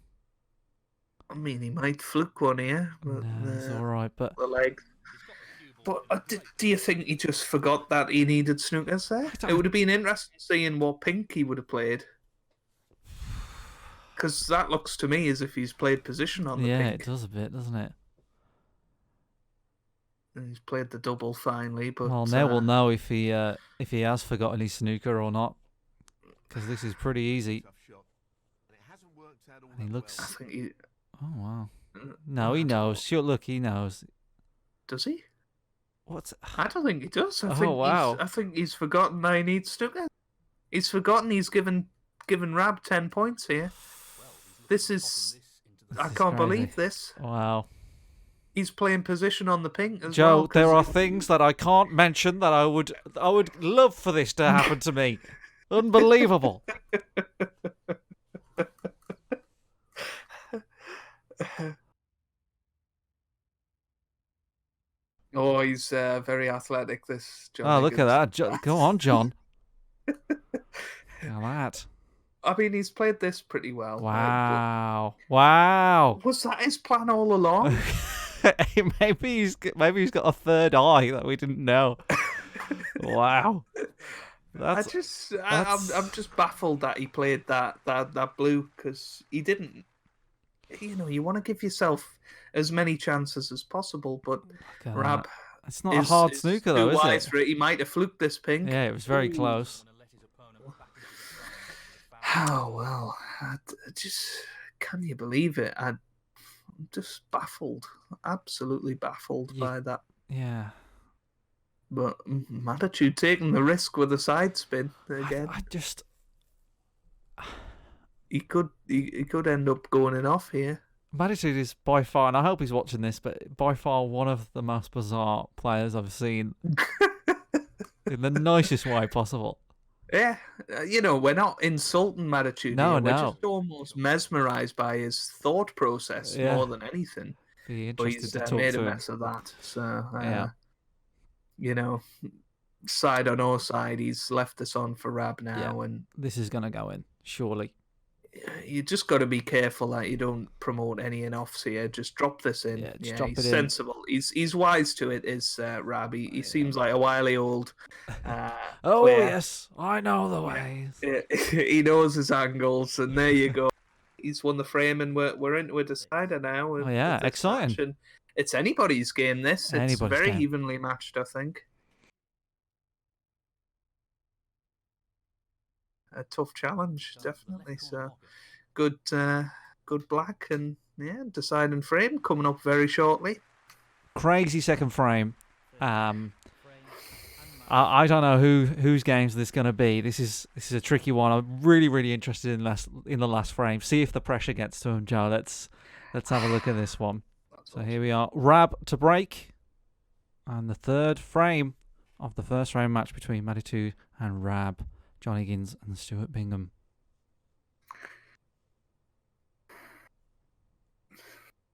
I mean, he might fluke one here. But, it's all right, but the legs. But do you think he just forgot that he needed snookers there? It would have been interesting seeing what pink he would have played. Because that looks to me as if he's played position on the pink. Yeah, it does a bit, doesn't it? And he's played the double finally, but well, now we'll know if he has forgotten his snooker or not, because this is pretty easy. And he looks. I think he. Oh wow! No, he knows. Sure, look, he knows. Does he? What's? I don't think he does. I think he's forgotten that he needs snooker. He's forgotten he's given Rab 10 points here. This is. I can't believe this. Wow. He's playing position on the pink as Joe, well. there are things that I can't mention that I would love for this to happen to me. Unbelievable. Oh, he's very athletic, this John. Oh, look at that. Go on, John. Look at that. I mean, he's played this pretty well. Wow. Wow. Was that his plan all along? maybe he's got a third eye that we didn't know. Wow. I'm just baffled that he played that blue, because he didn't. You know, you want to give yourself as many chances as possible, but Rab. It's not a hard snooker though, is it? He might have fluked this pink. Yeah, it was very close. Oh well, I just can you believe it? I'm just baffled, absolutely baffled by that. Yeah. But Matitude taking the risk with a side spin again. He could end up going in off here. Matitude is by far, and I hope he's watching this, but by far one of the most bizarre players I've seen in the nicest way possible. Yeah, you know, we're not insulting Matitude. No, We're just almost mesmerised by his thought process more than anything. Be interested to talk made to a him. mess of that. So, you know, side or no side, he's left this on for Rab now, and this is gonna go in surely. You just got to be careful that you don't promote any in-offs here. Just drop this in. Yeah, just drop he's it in. sensible. He's wise to it, is Rab. He seems like a wily old Oh, player. yes, I know the ways. He knows his angles, and there you go. He's won the frame, and we're into a decider now. Oh, yeah, exciting. And it's anybody's game, this. It's Anybody's very game. evenly matched, I think. A tough challenge, definitely. So good black, and yeah, deciding frame coming up very shortly. Crazy second frame. I don't know whose games this is going to be. This is a tricky one. I'm really interested in the last frame. See if the pressure gets to him, Joe. Let's have a look at this one. So here we are, Rab to break, and the third frame of the first round match between Matitude and Rab, John Higgins and Stuart Bingham.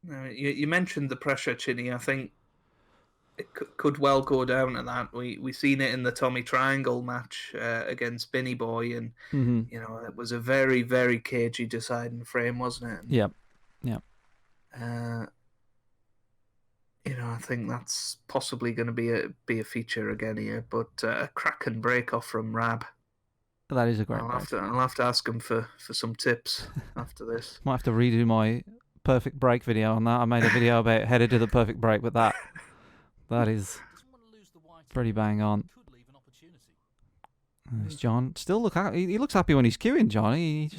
Now, you mentioned the pressure, Chinny. I think it could well go down to that. We seen it in the Tommy Triangle match against Binny Boy, and you know, it was a very cagey deciding frame, wasn't it? Yep. You know, I think that's possibly going to be a feature again here. But a cracking break off from Rab. That is a great I'll break. have to ask him for some tips after this. Might have to redo my perfect break video on that. I made a video about how to do the perfect break, but that is pretty bang on. There's John. Still he looks happy when he's queuing, John.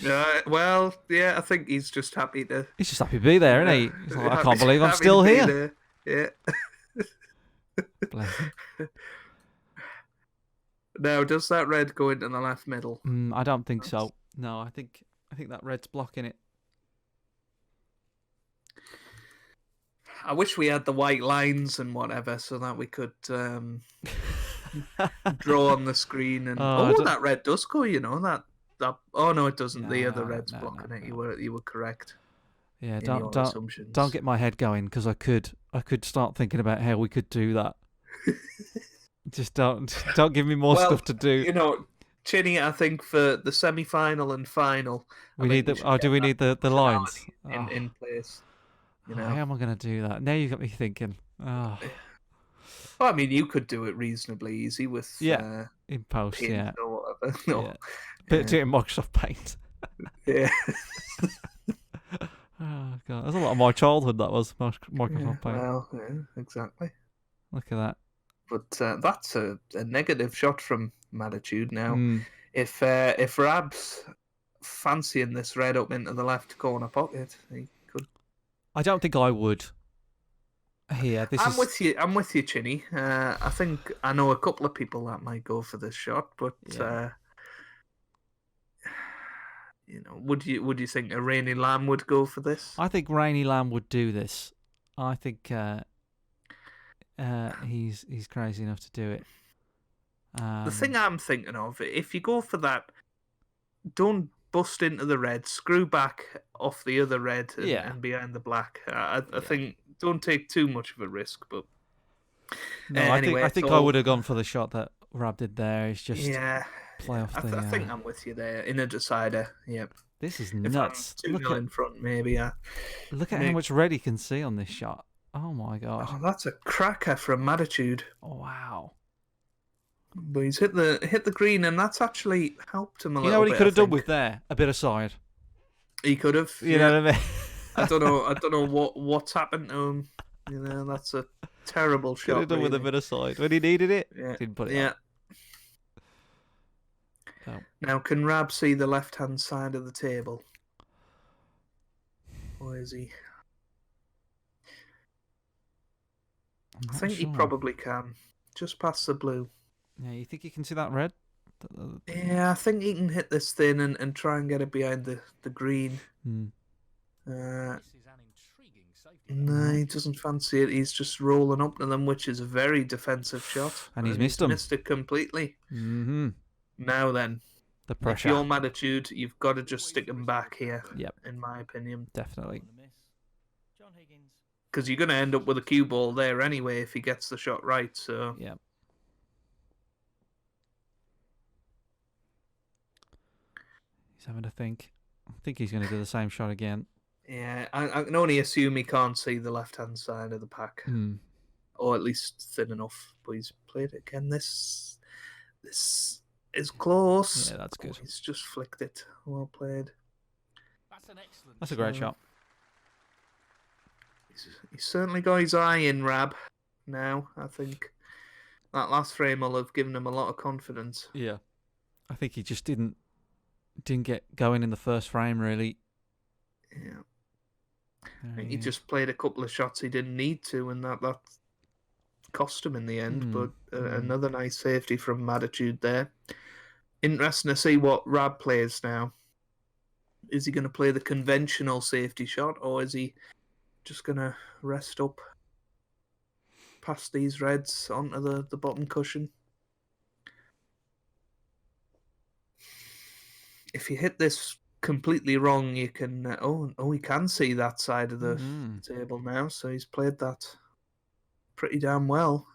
Well, yeah, I think he's just happy to. He's just happy to be there, isn't he? He's like, I can't believe I'm still here. Yeah. Bless him. Now, does that red go into the left middle? I don't think so. No, I think that red's blocking it. I wish we had the white lines and whatever so that we could draw on the screen. And that red does go. You know that. Oh no, it doesn't. The other red's blocking it. No. You were correct. Yeah, don't get my head going, because I could start thinking about how we could do that. Just don't give me more stuff to do. You know, Chinny, I think for the semi-final and final, we need the lines in place? You know, how am I going to do that? Now you got me thinking. Oh. Well, I mean, you could do it reasonably easy with in post, Paint or whatever. No, yeah. Do it in Microsoft Paint. Yeah. Oh god, that's a lot of my childhood. That was Microsoft Paint. Well, yeah, exactly. Look at that. But that's a negative shot from Matitude now. If Rab's fancying this red up into the left corner pocket, he could. I don't think I would. Here, I'm with you, Chinny. I think I know a couple of people that might go for this shot, but you know, would you think a Rainy Lamb would go for this? I think Rainy Lamb would do this. I think he's crazy enough to do it. The thing I'm thinking of, if you go for that, don't bust into the red, screw back off the other red and behind the black. I think don't take too much of a risk, but no, anyway, I think I would have gone for the shot that Rab did there. It's just play off the. I think I'm with you there in a decider. Yep. This is nuts. Look in front, maybe. Look at how much red he can see on this shot. Oh my god! Oh, that's a cracker from Matitude. Oh, wow. But he's hit the green, and that's actually helped him a little bit. You know what he could have done with there? A bit of side. He could have. You know what I mean? I don't know what's happened to him. You know, that's a terrible shot. Could have done with a bit of side when he needed it. Yeah. Didn't put it on. Oh. Now, can Rab see the left-hand side of the table? Or is he? I think he probably can. Just past the blue. Yeah, you think you can see that red? Yeah, I think he can hit this thin and try and get it behind the green. No, he doesn't fancy it. He's just rolling up to them, which is a very defensive shot. And he's missed them. Missed it completely. Mm-hmm. Now then, the pressure. If you're Matitude, you've got to just stick him back here. Yep. In my opinion. Definitely. Because you're going to end up with a cue ball there anyway if he gets the shot right. So. Yeah. He's having to think. think he's going to do the same shot again. Yeah, I can only assume he can't see the left-hand side of the pack, or at least thin enough. But he's played it again. This is close. Yeah, that's good. He's just flicked it. Well played. That's a great shot. He's certainly got his eye in Rab now. I think that last frame will have given him a lot of confidence. Yeah, I think he just didn't get going in the first frame really. Yeah. He just played a couple of shots he didn't need to, and that cost him in the end. But another nice safety from Attitude there. Interesting to see what Rab plays now. Is he going to play the conventional safety shot, or is he just going to rest up past these reds onto the bottom cushion? If you hit this completely wrong, you can he can see that side of the table now, so he's played that pretty damn well.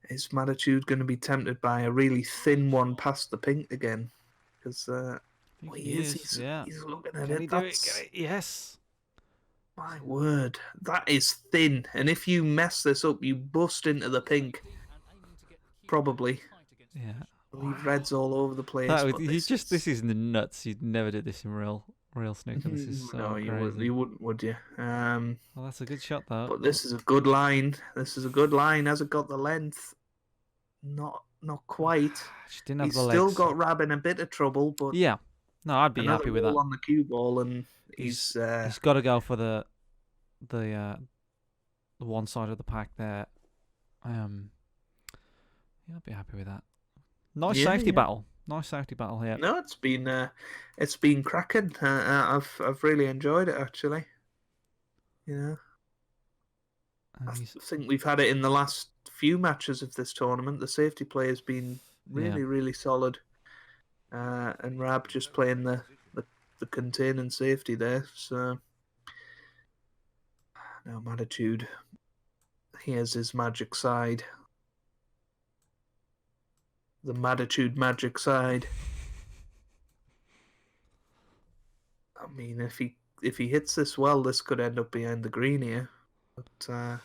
Is Attitude going to be tempted by a really thin one past the pink again? Because he is. He's looking at it. Yes. My word, that is thin. And if you mess this up, you bust into the pink. Probably. Yeah. Leave reds all over the place. This is nuts. You'd never do this in real snooker. This is so crazy. You wouldn't, would you? Well, that's a good shot, though. But this is a good line. Has it got the length? Not quite. Just didn't have He's the legs. still got Rab in a bit of trouble, but yeah. No, I'd be happy with that. On the cue ball, and he's got to go for the one side of the pack there. Yeah, I'd be happy with that. Nice safety battle. Nice safety battle here. No, it's been cracking. I've really enjoyed it actually. You know, I think we've had it in the last few matches of this tournament. The safety play has been really solid, and Rab just playing the containing safety there. So now Attitude, here's his magic side. The Attitude magic side. I mean, if he hits this well, this could end up behind the green here. But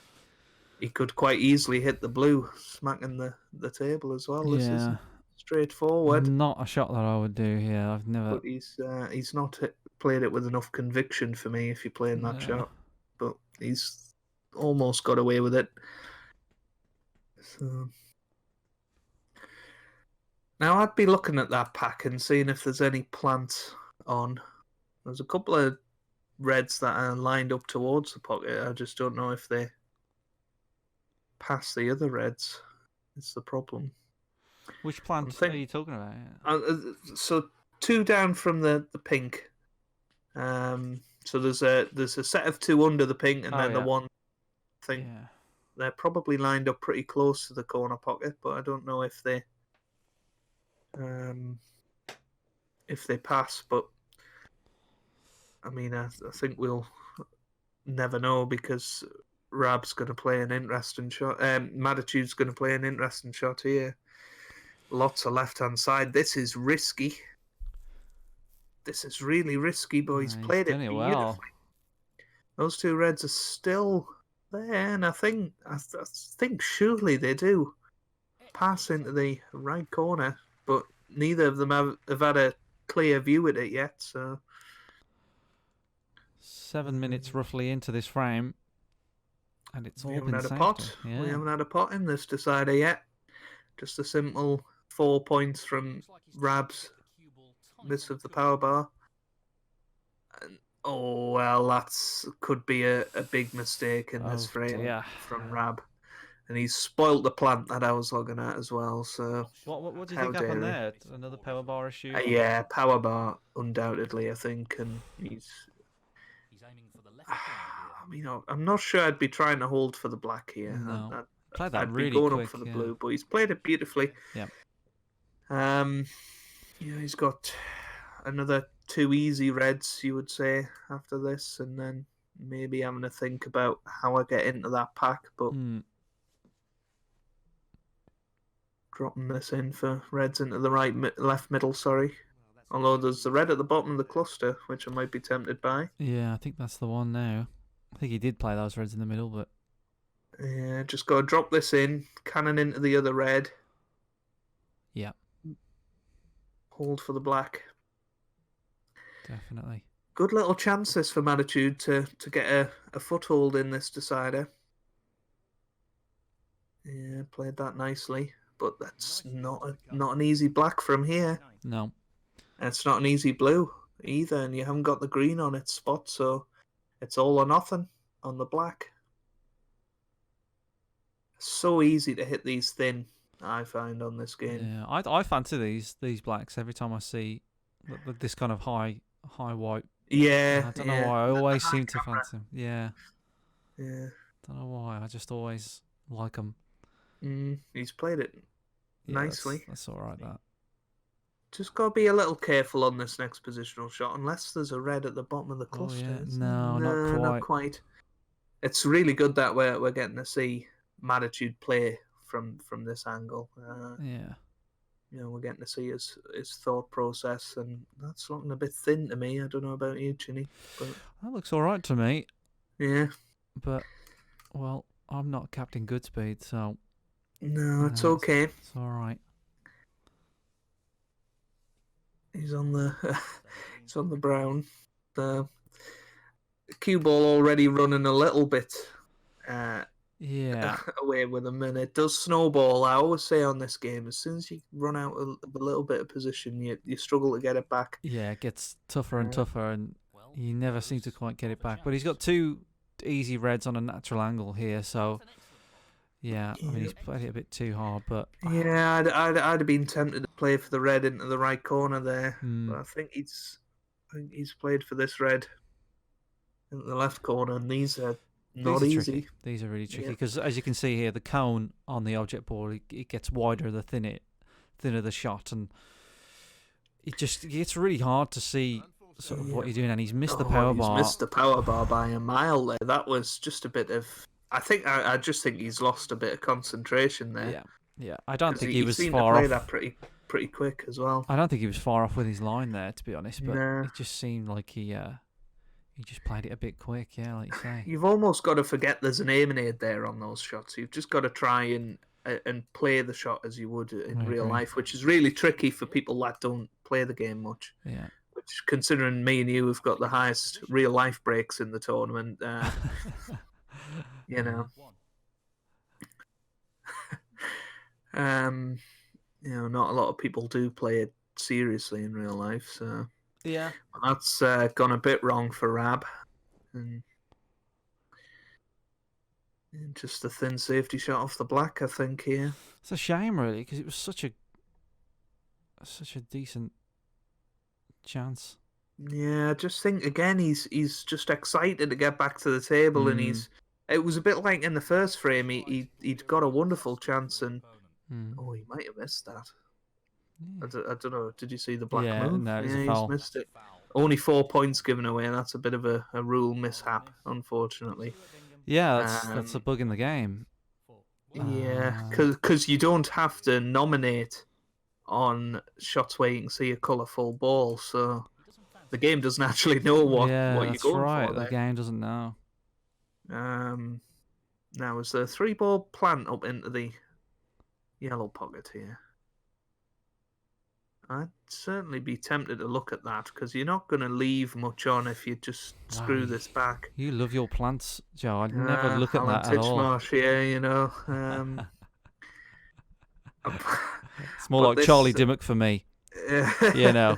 he could quite easily hit the blue, smacking the table as well. This is straightforward. Not a shot that I would do here. I've never. But he's not played it with enough conviction for me if you're playing that shot. But he's almost got away with it. So. Now, I'd be looking at that pack and seeing if there's any plants on. There's a couple of reds that are lined up towards the pocket. I just don't know if they pass the other reds. It's the problem. Which plants are you talking about? So 2 down from the pink. So there's a set of 2 under the pink, and then the one thing. Yeah. They're probably lined up pretty close to the corner pocket, but I don't know if they pass. But I mean, I think we'll never know, because Rab's going to play an interesting shot. Attitude's going to play an interesting shot here. Lots of left-hand side. This is risky. This is really risky, but he's played it beautifully. Well. Those 2 reds are still there, and I think surely they do pass into the right corner, but neither of them have had a clear view at it yet. So 7 minutes roughly into this frame, and it's all been safety. Yeah. We haven't had a pot in this decider yet. Just a simple 4 points from Rab's miss of the power bar. And, that could be a big mistake in this frame from Rab. And he's spoilt the plant that I was looking at as well. So what do you think happened there? Another power bar issue? Yeah, power bar undoubtedly, I think. And he's aiming for the left. I mean, I'm not sure I'd be trying to hold for the black here. No. I'd be going up for the blue, but he's played it beautifully. Yeah. He's got another 2 easy reds, you would say, after this, and then maybe having to think about how I get into that pack, but dropping this in for reds into the left middle, sorry. Although there's the red at the bottom of the cluster, which I might be tempted by. Yeah, I think that's the one now. I think he did play those reds in the middle, but... Yeah, just got to drop this in, cannon into the other red. Yeah. Hold for the black. Definitely. Good little chances for Mattitude to get a foothold in this decider. Yeah, played that nicely, but that's not an easy black from here. No. And it's not an easy blue either, and you haven't got the green on its spot, so it's all or nothing on the black. So easy to hit these thin, I find, on this game. Yeah, I fancy these blacks every time I see this kind of high white. Yeah, I don't know why. I always seem to camera. fancy them. Yeah. Yeah. Don't know why. I just always like them. He's played it nicely. That's all right, that. Just got to be a little careful on this next positional shot, unless there's a red at the bottom of the cluster. Oh, yeah. No, not quite. It's really good that we're getting to see Mattitude play from this angle. Yeah. You know, we're getting to see his thought process, and that's looking a bit thin to me. I don't know about you, Chinny, but That looks all right to me. yeah. But, well, I'm not Captaingoodspeed, so... No, it's okay. It's all right. He's on the brown. The cue ball already running a little bit Yeah. away with him, and it does snowball. I always say on this game, as soon as you run out of a little bit of position, you struggle to get it back. Yeah, it gets tougher and tougher, and you never seem to quite get it back. But he's got two easy reds on a natural angle here, so... Yeah, I mean, he's played it a bit too hard, but... Yeah, I'd have been tempted to play for the red into the right corner there. But I think he's played for this red in the left corner, and these are not easy. Tricky. These are really tricky, because as you can see here, the cone on the object board, it gets wider the thinner the shot, and it's really hard to see sort of what you're doing, and he's missed the power bar. He's missed the power bar by a mile there. That was just a bit of... I just think he's lost a bit of concentration there. Yeah. I don't think he was seemed far to play off. that pretty quick as well. I don't think he was far off with his line there, to be honest. But No. it just seemed like he just played it a bit quick. Yeah, like you say. You've almost got to forget there's an aim and aid there on those shots. You've just got to try and play the shot as you would in real life, which is really tricky for people that don't play the game much. Yeah. Which, considering me and you have got the highest real life breaks in the tournament, you know. You know, not a lot of people do play it seriously in real life, so yeah, that's gone a bit wrong for Rab, and just a thin safety shot off the black, I think here. It's a shame, really, because it was such a decent chance. Yeah, I just think again he's just excited to get back to the table, and it was a bit like in the first frame. He'd got a wonderful chance, and he might have missed that. Yeah. I don't know. Did you see the black move? No, he's missed it. Only 4 points given away. That's a bit of a rule mishap, unfortunately. Yeah, that's a bug in the game. Yeah, because you don't have to nominate on shots where you can see a colourful ball, so the game doesn't actually know what you're going for. The game doesn't know. Now is the 3-ball plant up into the yellow pocket here? I'd certainly be tempted to look at that, because you're not going to leave much on if you just screw this back. You love your plants, Joe. I'd never look at that at all. Titchmarsh, yeah, you know. It's more like Charlie Dimmock for me. You know.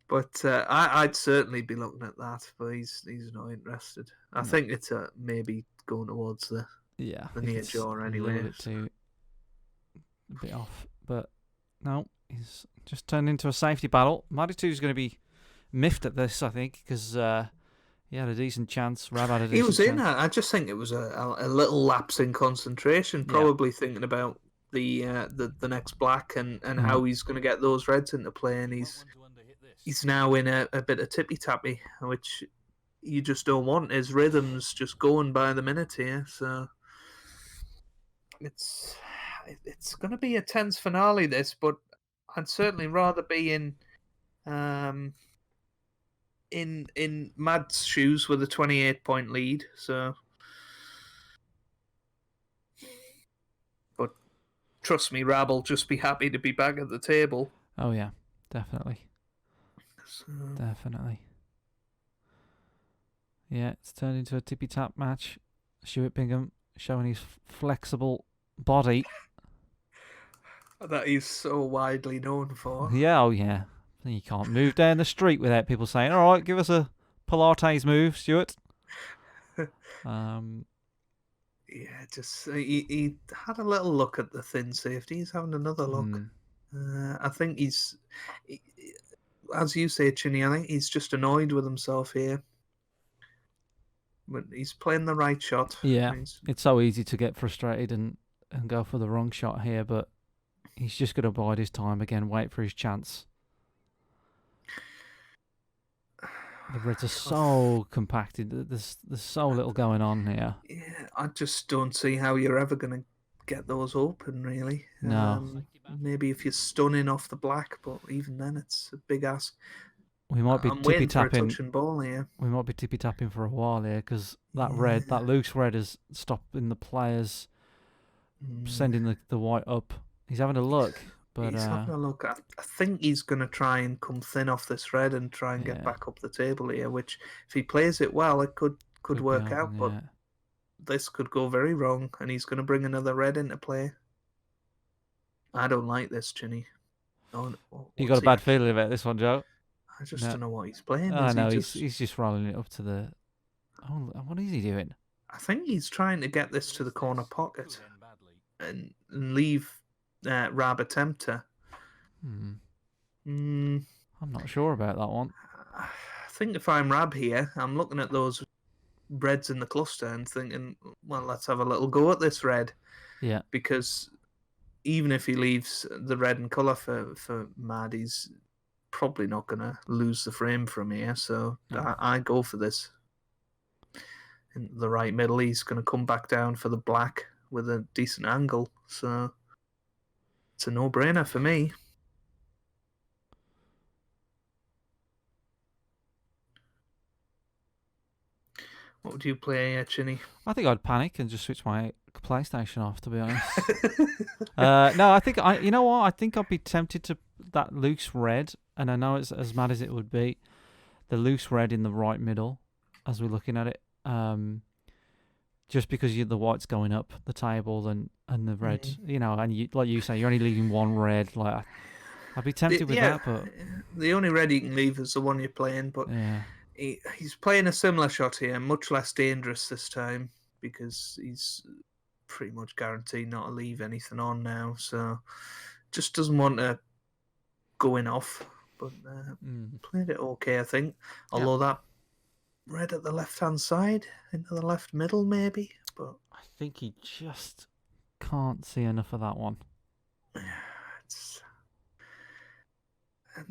But I'd certainly be looking at that, but he's not interested. I think it's maybe going towards the near jaw anyway. A bit off, but no, he's just turned into a safety battle. Mattitude's going to be miffed at this, I think, because he had a decent chance. Rab had a decent chance. He was in it. I just think it was a little lapse in concentration, probably thinking about the next black and how he's going to get those reds into play, and he's now in a bit of tippy-tappy, which you just don't want. His rhythm's just going by the minute here, so it's going to be a tense finale, this, but I'd certainly rather be in Mad's shoes with a 28-point lead. So, but trust me, Rab will just be happy to be back at the table. Oh yeah, definitely. So... Definitely. Yeah, it's turned into a tippy tap match. Stuart Bingham showing his flexible body. That he's so widely known for. Yeah, oh yeah. You can't move down the street without people saying, "All right, give us a Pilates move, Stuart." Yeah, just he had a little look at the thin safety. He's having another look. I think as you say, Chinny, I think he's just annoyed with himself here. But he's playing the right shot. Yeah, it's so easy to get frustrated and go for the wrong shot here, but he's just going to bide his time again, wait for his chance. The Reds are so compacted. There's so little going on here. Yeah, I just don't see how you're ever going to get those open, really. No. Maybe if you're stunning off the black, but even then it's a big ask. We might be tippy tapping. Touch and ball here. We might be tippy tapping for a while here because that red, that loose red, is stopping the players sending the white up. He's having a look, but he's having a look. I think he's going to try and come thin off this red and try and get back up the table here. Which, if he plays it well, it could work out. But this could go very wrong, and he's going to bring another red into play. I don't like this, Chinny. You got a bad feeling about this one, Joe? I just don't know what he's playing. I know he's just rolling it up to the. Oh, what is he doing? I think he's trying to get this to the corner pocket and leave Rab a tempter. I'm not sure about that one. I think if I'm Rab here, I'm looking at those reds in the cluster and thinking, well, let's have a little go at this red. Yeah. Because even if he leaves the red in colour for Mad, he's probably not going to lose the frame from here. So I go for this. In the right middle, he's going to come back down for the black with a decent angle. So it's a no-brainer for me. What would you play, Chinny? I think I'd panic and just switch my PlayStation off, to be honest. No, I think you know what? I think I'd be tempted to that loose red, and I know it's as mad as it would be. The loose red in the right middle, as we're looking at it, just because the white's going up the table and the red, and like you say, you're only leaving one red. Like I'd be tempted with that, but the only red you can leave is the one you're playing. But he's playing a similar shot here, much less dangerous this time because he's pretty much guaranteed not to leave anything on now. So just doesn't want to go in off, but played it okay, I think. Although that red at the left-hand side, into the left middle maybe, but I think he just can't see enough of that one.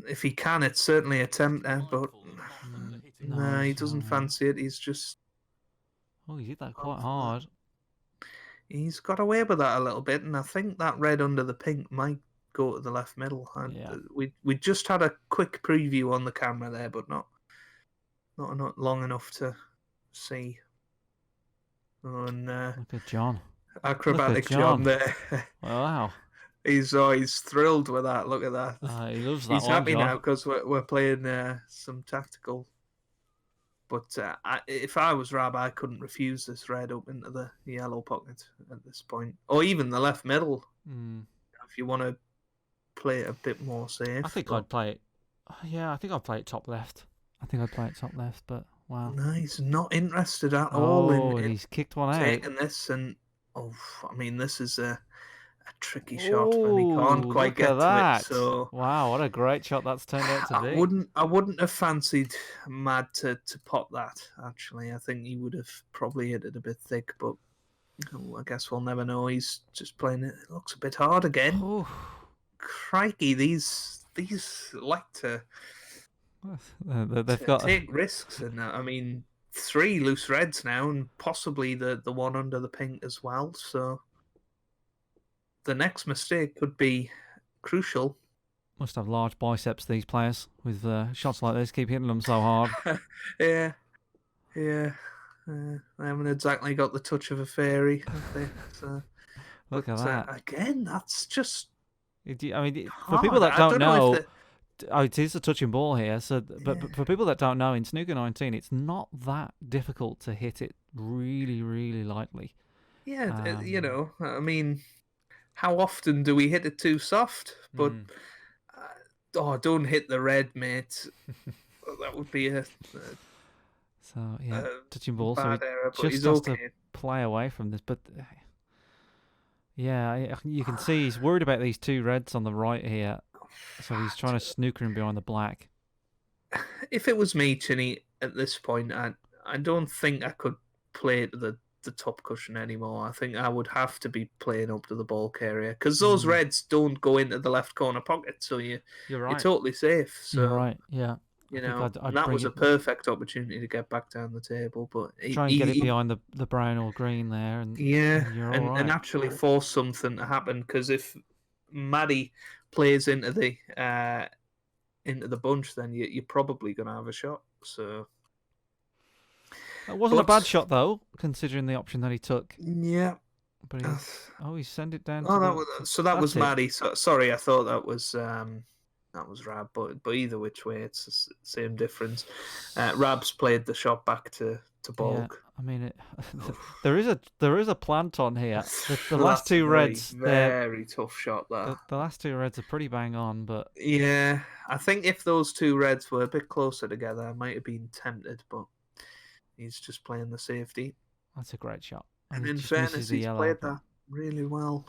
If he can, it's certainly a tempter, but no, he doesn't fancy it. He's just... Oh, he hit that quite hard. He's got away with that a little bit, and I think that red under the pink might go to the left middle. We just had a quick preview on the camera there, but not long enough to see. And look at John. Acrobatic John there. Wow. He's thrilled with that. Look at that. He loves that. He's happy now because we're playing some tactical. But if I was Rab, I couldn't refuse this red up into the yellow pocket at this point, or even the left middle. If you want to play it a bit more safe. I think I'd play it. Yeah, I think I'd play it top left. But wow. No, he's not interested at all in he's kicked one out. Taking this, and I mean, this is a tricky shot, and he can't quite get to it. So wow, what a great shot that's turned out to be. I wouldn't have fancied Mad to pop that. Actually, I think he would have probably hit it a bit thick, but I guess we'll never know. He's just playing it. It looks a bit hard again. Ooh. Crikey, these like to. They've got take risks, and I mean 3 loose reds now, and possibly the one under the pink as well. So the next mistake could be crucial. Must have large biceps, these players, with shots like this. Keep hitting them so hard. Yeah. They haven't exactly got the touch of a fairy, have they? So, Look at that. Again, that's just for people that I don't know, know, it is a touching ball here. So, but for people that don't know, in Snooker 19, it's not that difficult to hit it really, really lightly. Yeah, I mean, how often do we hit it too soft? But don't hit the red, mate. That would be a so yeah, touching ball. So bad error, but just he's has okay. to play away from this. But yeah, you can see he's worried about these two reds on the right here. So he's trying to snooker him behind the black. If it was me, Chinny, at this point, I don't think I could play to the top cushion anymore. I think I would have to be playing up to the ball carrier because those reds don't go into the left corner pocket, so you're totally safe. So you're right, yeah. And that was a perfect opportunity to get back down the table, but try and get it behind the brown or green there, and and actually force something to happen. Because if Maddie plays into the bunch, then you're probably gonna have a shot. So it wasn't a bad shot though, considering the option that he took. Yeah, but he sent it down. That was Maddie. So, sorry, I thought that was Rab, but either which way, it's the same difference. Rab's played the shot back to Bolg. Yeah, I mean, there is a plant on here. The last two reds, very tough shot. There, the last two reds are pretty bang on, but yeah, I think if those two reds were a bit closer together, I might have been tempted. But he's just playing the safety. That's a great shot. And in fairness, he's played that really well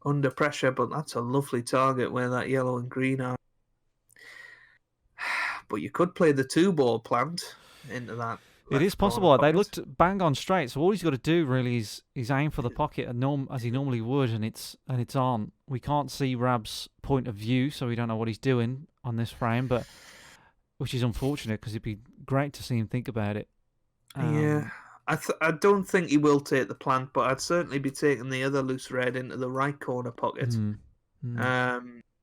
under pressure, but that's a lovely target where that yellow and green are. But you could play the two ball plant into that. It is possible. They looked bang on straight, so all he's got to do really is aim for the pocket as he normally would, and it's on. We can't see Rab's point of view, so we don't know what he's doing on this frame, but which is unfortunate because it'd be great to see him think about it. I don't think he will take the plant, but I'd certainly be taking the other loose red into the right corner pocket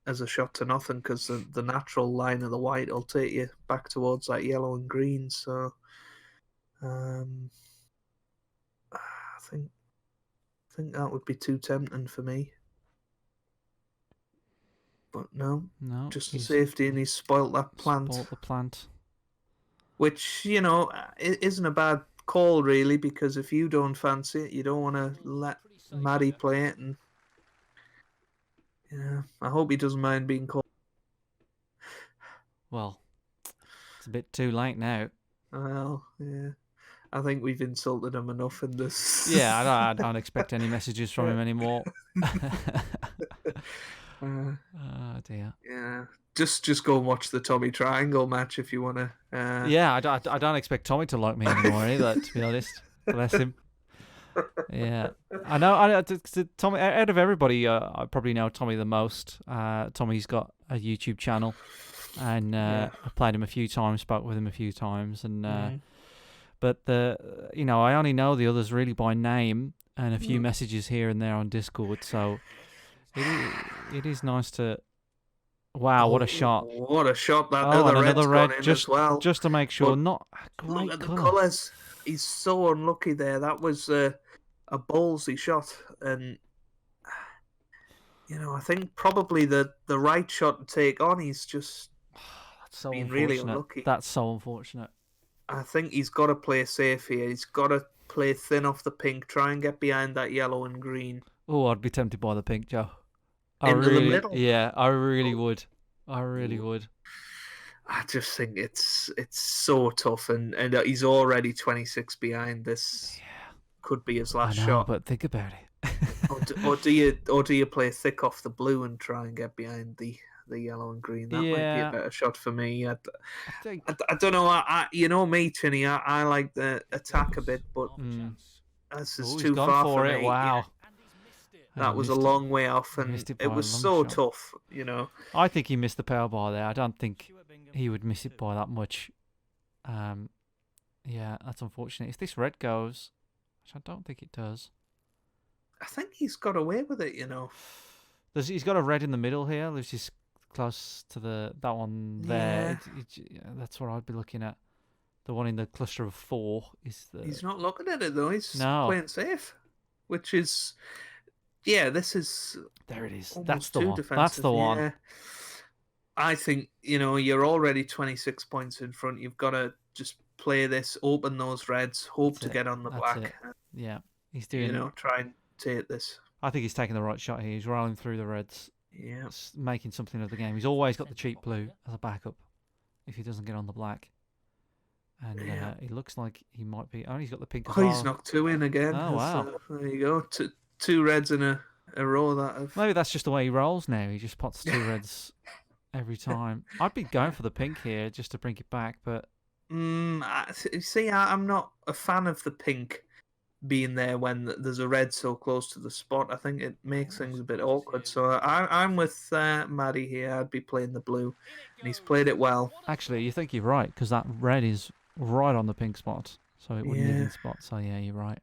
as a shot to nothing, because the natural line of the white will take you back towards that yellow and green. So I think that would be too tempting for me. But no, just a safety, and he's spoilt that plant. Spoilt the plant. Which, isn't a bad call, really, because if you don't fancy it, you don't want to let Maddie play it, and I hope he doesn't mind being called. Well, it's a bit too late now. Well, yeah, I think we've insulted him enough in this. Yeah, I don't expect any messages from him anymore. Oh dear. Yeah. Just go and watch the Tommy Triangle match if you want to. Yeah, I don't expect Tommy to like me anymore either, to be honest. Bless him. Yeah, I know. Tommy, out of everybody, I probably know Tommy the most. Tommy's got a YouTube channel, and I've played him a few times, spoke with him a few times, and but I only know the others really by name and a few messages here and there on Discord. So it is nice to. Wow, what a shot! What a shot! That another red just as well. Just to make sure, not great. Look at the colours. He's so unlucky there. That was a ballsy shot, and I think probably the right shot to take on. He's just been really unlucky. That's so unfortunate. I think he's got to play safe here. He's got to play thin off the pink. Try and get behind that yellow and green. Oh, I'd be tempted by the pink, Joe. The middle? Yeah, I really would. I really would. I just think it's so tough, and he's already 26 behind. This could be his last shot. But think about it. or do you play thick off the blue and try and get behind the yellow and green? That might be a better shot for me. I don't know. You know me, Chinny. I like the attack a bit, but this is too far for me. Wow. That was a long way off, and it was so tough, I think he missed the power bar there. I don't think he would miss it by that much. Yeah, that's unfortunate. If this red goes, which I don't think it does. I think he's got away with it, He's got a red in the middle here, which is close to that one there. Yeah. That's what I'd be looking at. The one in the cluster of 4 is the. He's not looking at it though. He's No. playing safe, which is, yeah, this is. There it is. Almost That's the too one. defensive. That's the one. Yeah. I think, you're already 26 points in front. You've got to just play this, open those reds, hope That's to it. get on the That's black. it. Yeah, he's doing. Try and take this. I think he's taking the right shot here. He's rolling through the reds, Yeah. making something of the game. He's always got the cheap blue as a backup if he doesn't get on the black. And he looks like he might be. Oh, he's got the pink as well. He's knocked 2 in again. Oh, wow. There you go. Two reds in a row. Maybe that's just the way he rolls now. He just pots 2 reds every time. I'd be going for the pink here just to bring it back, but. See, I'm not a fan of the pink being there when there's a red so close to the spot. I think it makes things a bit awkward. So I'm with Maddie here. I'd be playing the blue, and he's played it well. Actually, you think you're right, because that red is right on the pink spot, so it wouldn't even spot. So yeah, you're right.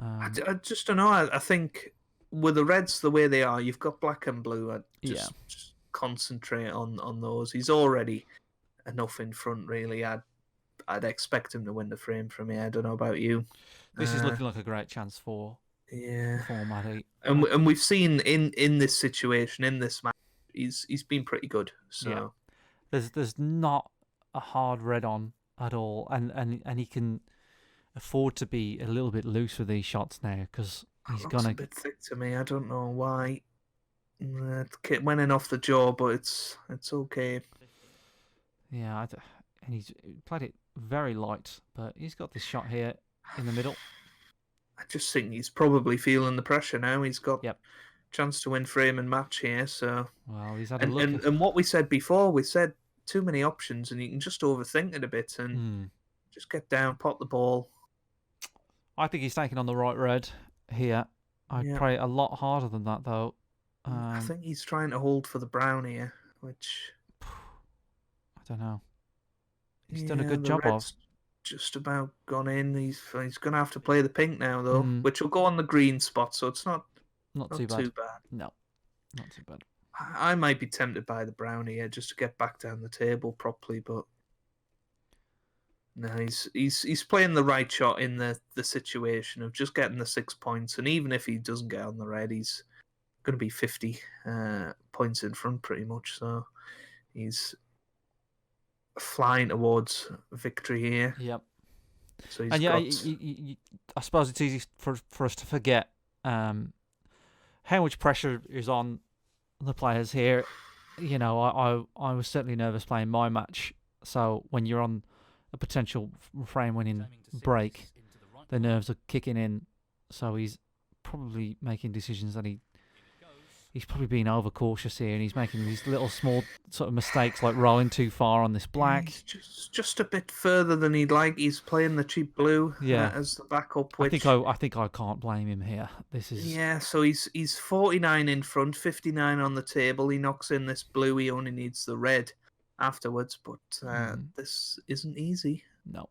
I just don't know. I think with the reds the way they are, you've got black and blue. I'd just concentrate on those. He's already enough in front, really. I'd expect him to win the frame from here. I don't know about you. This is looking like a great chance for Maddie. And we've seen in this situation, in this match, he's been pretty good. So there's not a hard red on at all, and he can afford to be a little bit loose with these shots now, because he's gonna. A bit thick to me. I don't know why. It went in off the jaw, but it's okay. Yeah, and he's played it very light, but he's got this shot here in the middle. I just think he's probably feeling the pressure now. He's got chance to win frame and match here. So he's had a look. And what we said before, we said too many options, and you can just overthink it a bit and just get down, pot the ball. I think he's taking on the right red here. I'd play a lot harder than that, though. I think he's trying to hold for the brown here, which I don't know. He's done a good job of. Just about gone in. He's going to have to play the pink now, though, which will go on the green spot, so it's not too bad. No, not too bad. I might be tempted by the brown here just to get back down the table properly, but no, he's playing the right shot in the situation of just getting the 6 points, and even if he doesn't get on the red, he's going to be 50 points in front pretty much. So he's flying towards victory here. Yep. So he's I suppose it's easy for us to forget how much pressure is on the players here. I was certainly nervous playing my match. So when you're on a potential frame-winning break, the nerves are kicking in. So he's probably making decisions that he's probably being overcautious here, and he's making these little small sort of mistakes, like rolling too far on this black. He's just a bit further than he'd like. He's playing the cheap blue as the backup. Which I think I can't blame him here. This is so he's 49 in front, 59 on the table. He knocks in this blue. He only needs the red afterwards, but this isn't easy. No,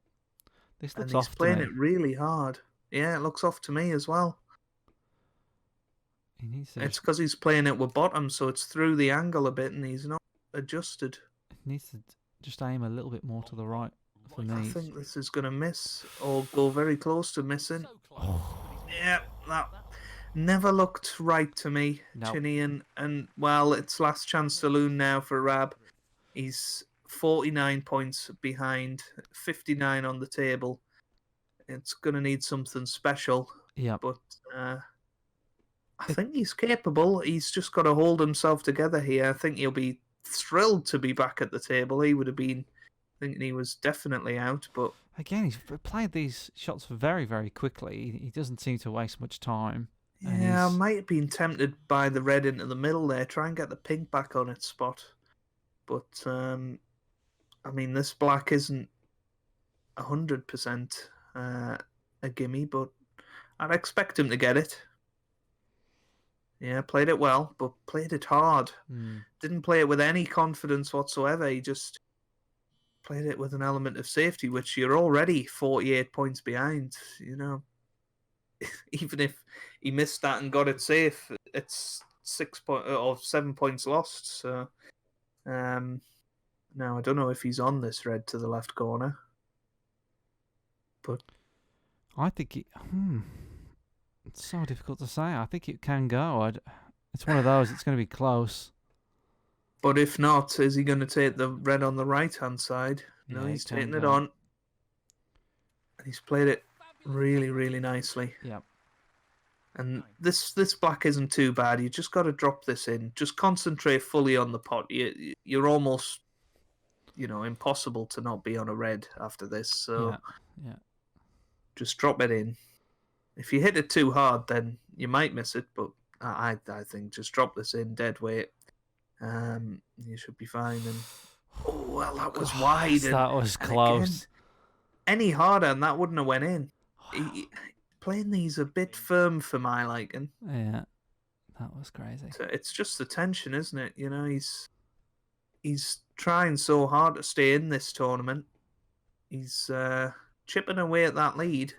this looks and off. He's playing it really hard. Yeah, it looks off to me as well. It's because he's playing it with bottom, so it's through the angle a bit, and he's not adjusted. He needs to just aim a little bit more to the right for me. I think this is going to miss, or go very close to missing. Yeah, that never looked right to me, Chinny, and well, it's last chance saloon now for Rab. He's 49 points behind, 59 on the table. It's going to need something special. Yeah, but I think he's capable. He's just got to hold himself together here. I think he'll be thrilled to be back at the table. He would have been thinking he was definitely out, but again, he's played these shots very, very quickly. He doesn't seem to waste much time. Yeah, I might have been tempted by the red into the middle there. Try and get the pink back on its spot. But, I mean, this black isn't 100% a gimme, but I'd expect him to get it. Yeah, played it well, but played it hard. Didn't play it with any confidence whatsoever. He just played it with an element of safety, which you're already 48 points behind. Even if he missed that and got it safe, it's or 7 points lost. So now I don't know if he's on this red to the left corner, but I think it's so difficult to say. I think it can go. It's one of those. It's going to be close. But if not, is he going to take the red on the right-hand side? No, Yeah, he's it can taking it go. on. And he's played it really, really nicely. Yep. And this black isn't too bad. You just got to drop this in. Just concentrate fully on the pot. You're almost, impossible to not be on a red after this. So yeah. Just drop it in. If you hit it too hard, then you might miss it. But I think just drop this in dead weight. You should be fine. And that was wide. That was close. Again, any harder, and that wouldn't have went in. Playing these a bit firm for my liking. Yeah, that was crazy. So it's just the tension, isn't it? He's trying so hard to stay in this tournament. He's chipping away at that lead.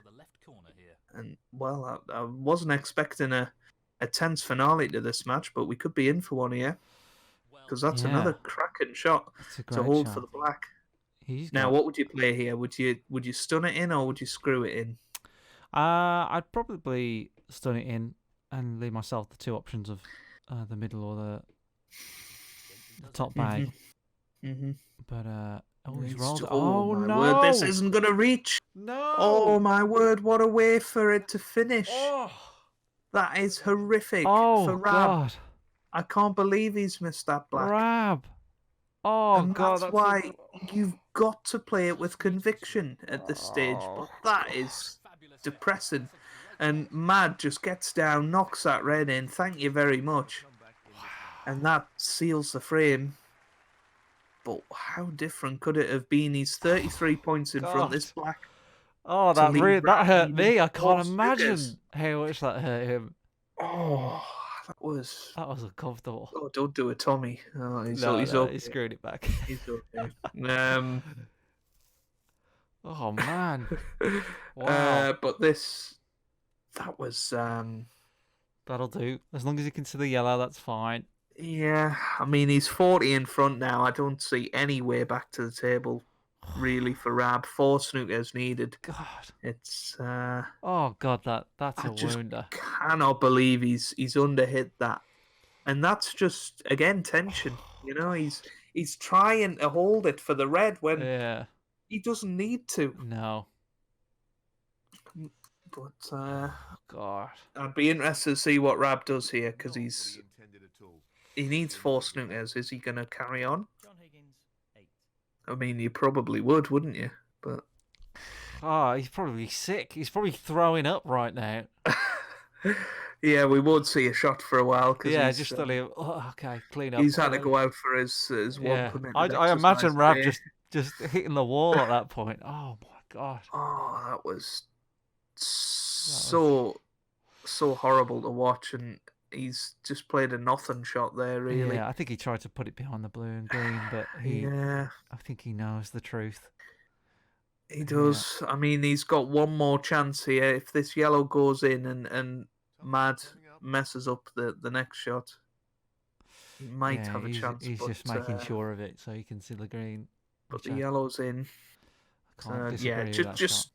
And I wasn't expecting a tense finale to this match, but we could be in for one here. Because that's another cracking shot to hold shot for the black. Now, what would you play here? Would you stun it in or would you screw it in? I'd probably stun it in and leave myself the two options of the middle or the top bag. Mm-hmm. But he's rolled. My no! word, this isn't gonna reach. No! Oh my word! What a way for it to finish. Oh, that is horrific for Rab. God! I can't believe he's missed that black. Rab. Oh and God! That's why you've got to play it with conviction at this stage. But that is depressing. And Mad just gets down, knocks that red in. Thank you very much. And that seals the frame. But how different could it have been? He's 33 points in front. This black. Oh, that hurt me. I can't imagine how much that hurt him. Oh, that was uncomfortable. Oh, don't do it, Tommy. Oh, he's okay. He screwed it back. He's okay. Oh man. Wow. But that was that'll do. As long as he can see the yellow, that's fine. Yeah, I mean he's 40 in front now. I don't see any way back to the table really for Rab. 4 snookers needed. God. It's oh God, that's a wounder. I cannot believe he's underhit that. And that's just again tension. He's trying to hold it for the red when he doesn't need to. No. But God, I'd be interested to see what Rab does here because he needs 4 snookers. Is he going to carry on? I mean, you probably would, wouldn't you? But he's probably sick. He's probably throwing up right now. Yeah, we would see a shot for a while. Just okay, clean up. He's had to go out for his one permitted I imagine Rab just hitting the wall at that point. Oh my God. Oh, that was so horrible to watch, and he's just played a nothing shot there, really. Yeah, I think he tried to put it behind the blue and green, but I think he knows the truth. He does. Yeah. I mean, he's got one more chance here. If this yellow goes in and Mad messes up the next shot, he might have a chance. He's just making sure of it so he can see the green. But the yellow's in. I can't disagree with that shot.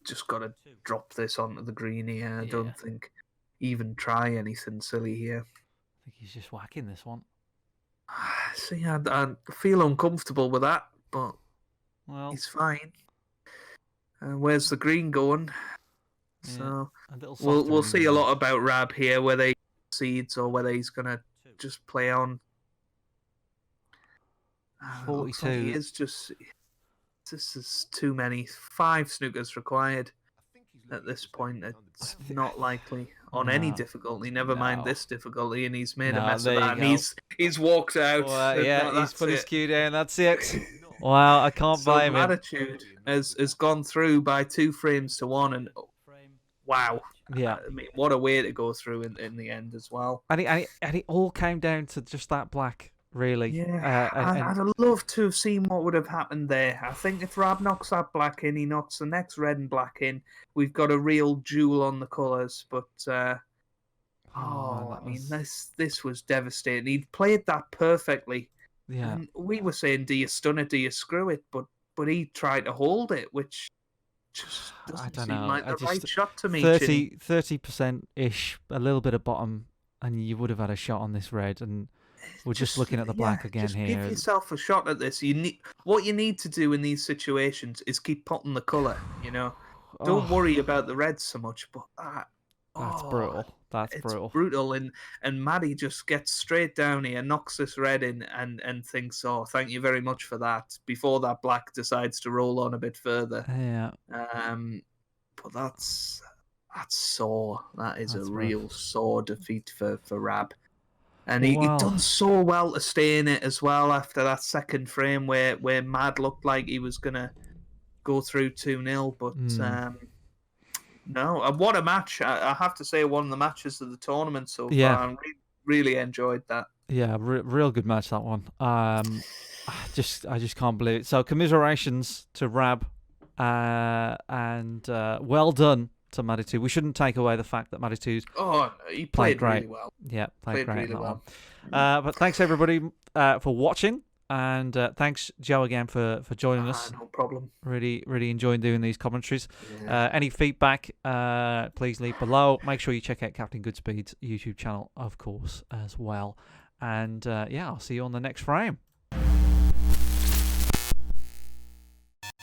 Just got to drop this onto the green here. I don't think even try anything silly here. I think he's just whacking this one. See, I feel uncomfortable with that, but he's fine. Where's the green going? So we'll see a lot about Rab here, whether he seeds or whether he's going to just play on. 42. Like he is just. This is too many. 5 snookers required at this point. It's not likely on any difficulty. Never mind this difficulty, and he's made a mess of that. And he's walked out. Well, he's put his cue down. That's it. Wow, I can't blame him. Attitude has gone through by 2 frames to 1, and wow. Yeah, I mean, what a way to go through in the end as well. And it all came down to just that black. Really, yeah. I'd have loved to have seen what would have happened there. I think if Rab knocks that black in, he knocks the next red and black in. We've got a real duel on the colours, but Oh, that I mean, was... this was devastating. He'd played that perfectly. Yeah. And we were saying, do you stun it, do you screw it? But he tried to hold it, which just I doesn't don't seem know. like I the just right shot to me, Chinny. 30% ish, a little bit of bottom, and you would have had a shot on this red. And we're just looking at the black again just give here. yourself a shot at this. What you need to do in these situations is keep potting the colour, Don't Oh, worry about the reds so much, but that's brutal. That's it's brutal. brutal. And Maddie just gets straight down here, knocks this red in, and thinks, "Oh, thank you very much for that." Before that black decides to roll on a bit further. Yeah. But that's sore. That is That's a rough. real sore defeat for Rab. And he Well, done so well to stay in it as well after that second frame where Mad looked like he was going to go through 2-0. But no, what a match. I have to say, one of the matches of the tournament so far. I really enjoyed that. Yeah, real good match, that one. I just can't believe it. So commiserations to Rab, and well done to Maditu. We shouldn't take away the fact that Maditu's He played played great. really well. Yeah, played great really in that well. one. But thanks everybody for watching, and thanks Joe again for joining us. No problem. Really enjoying doing these commentaries. Yeah. Any feedback, please leave below. Make sure you check out Captain Goodspeed's YouTube channel, of course, as well. And I'll see you on the next frame.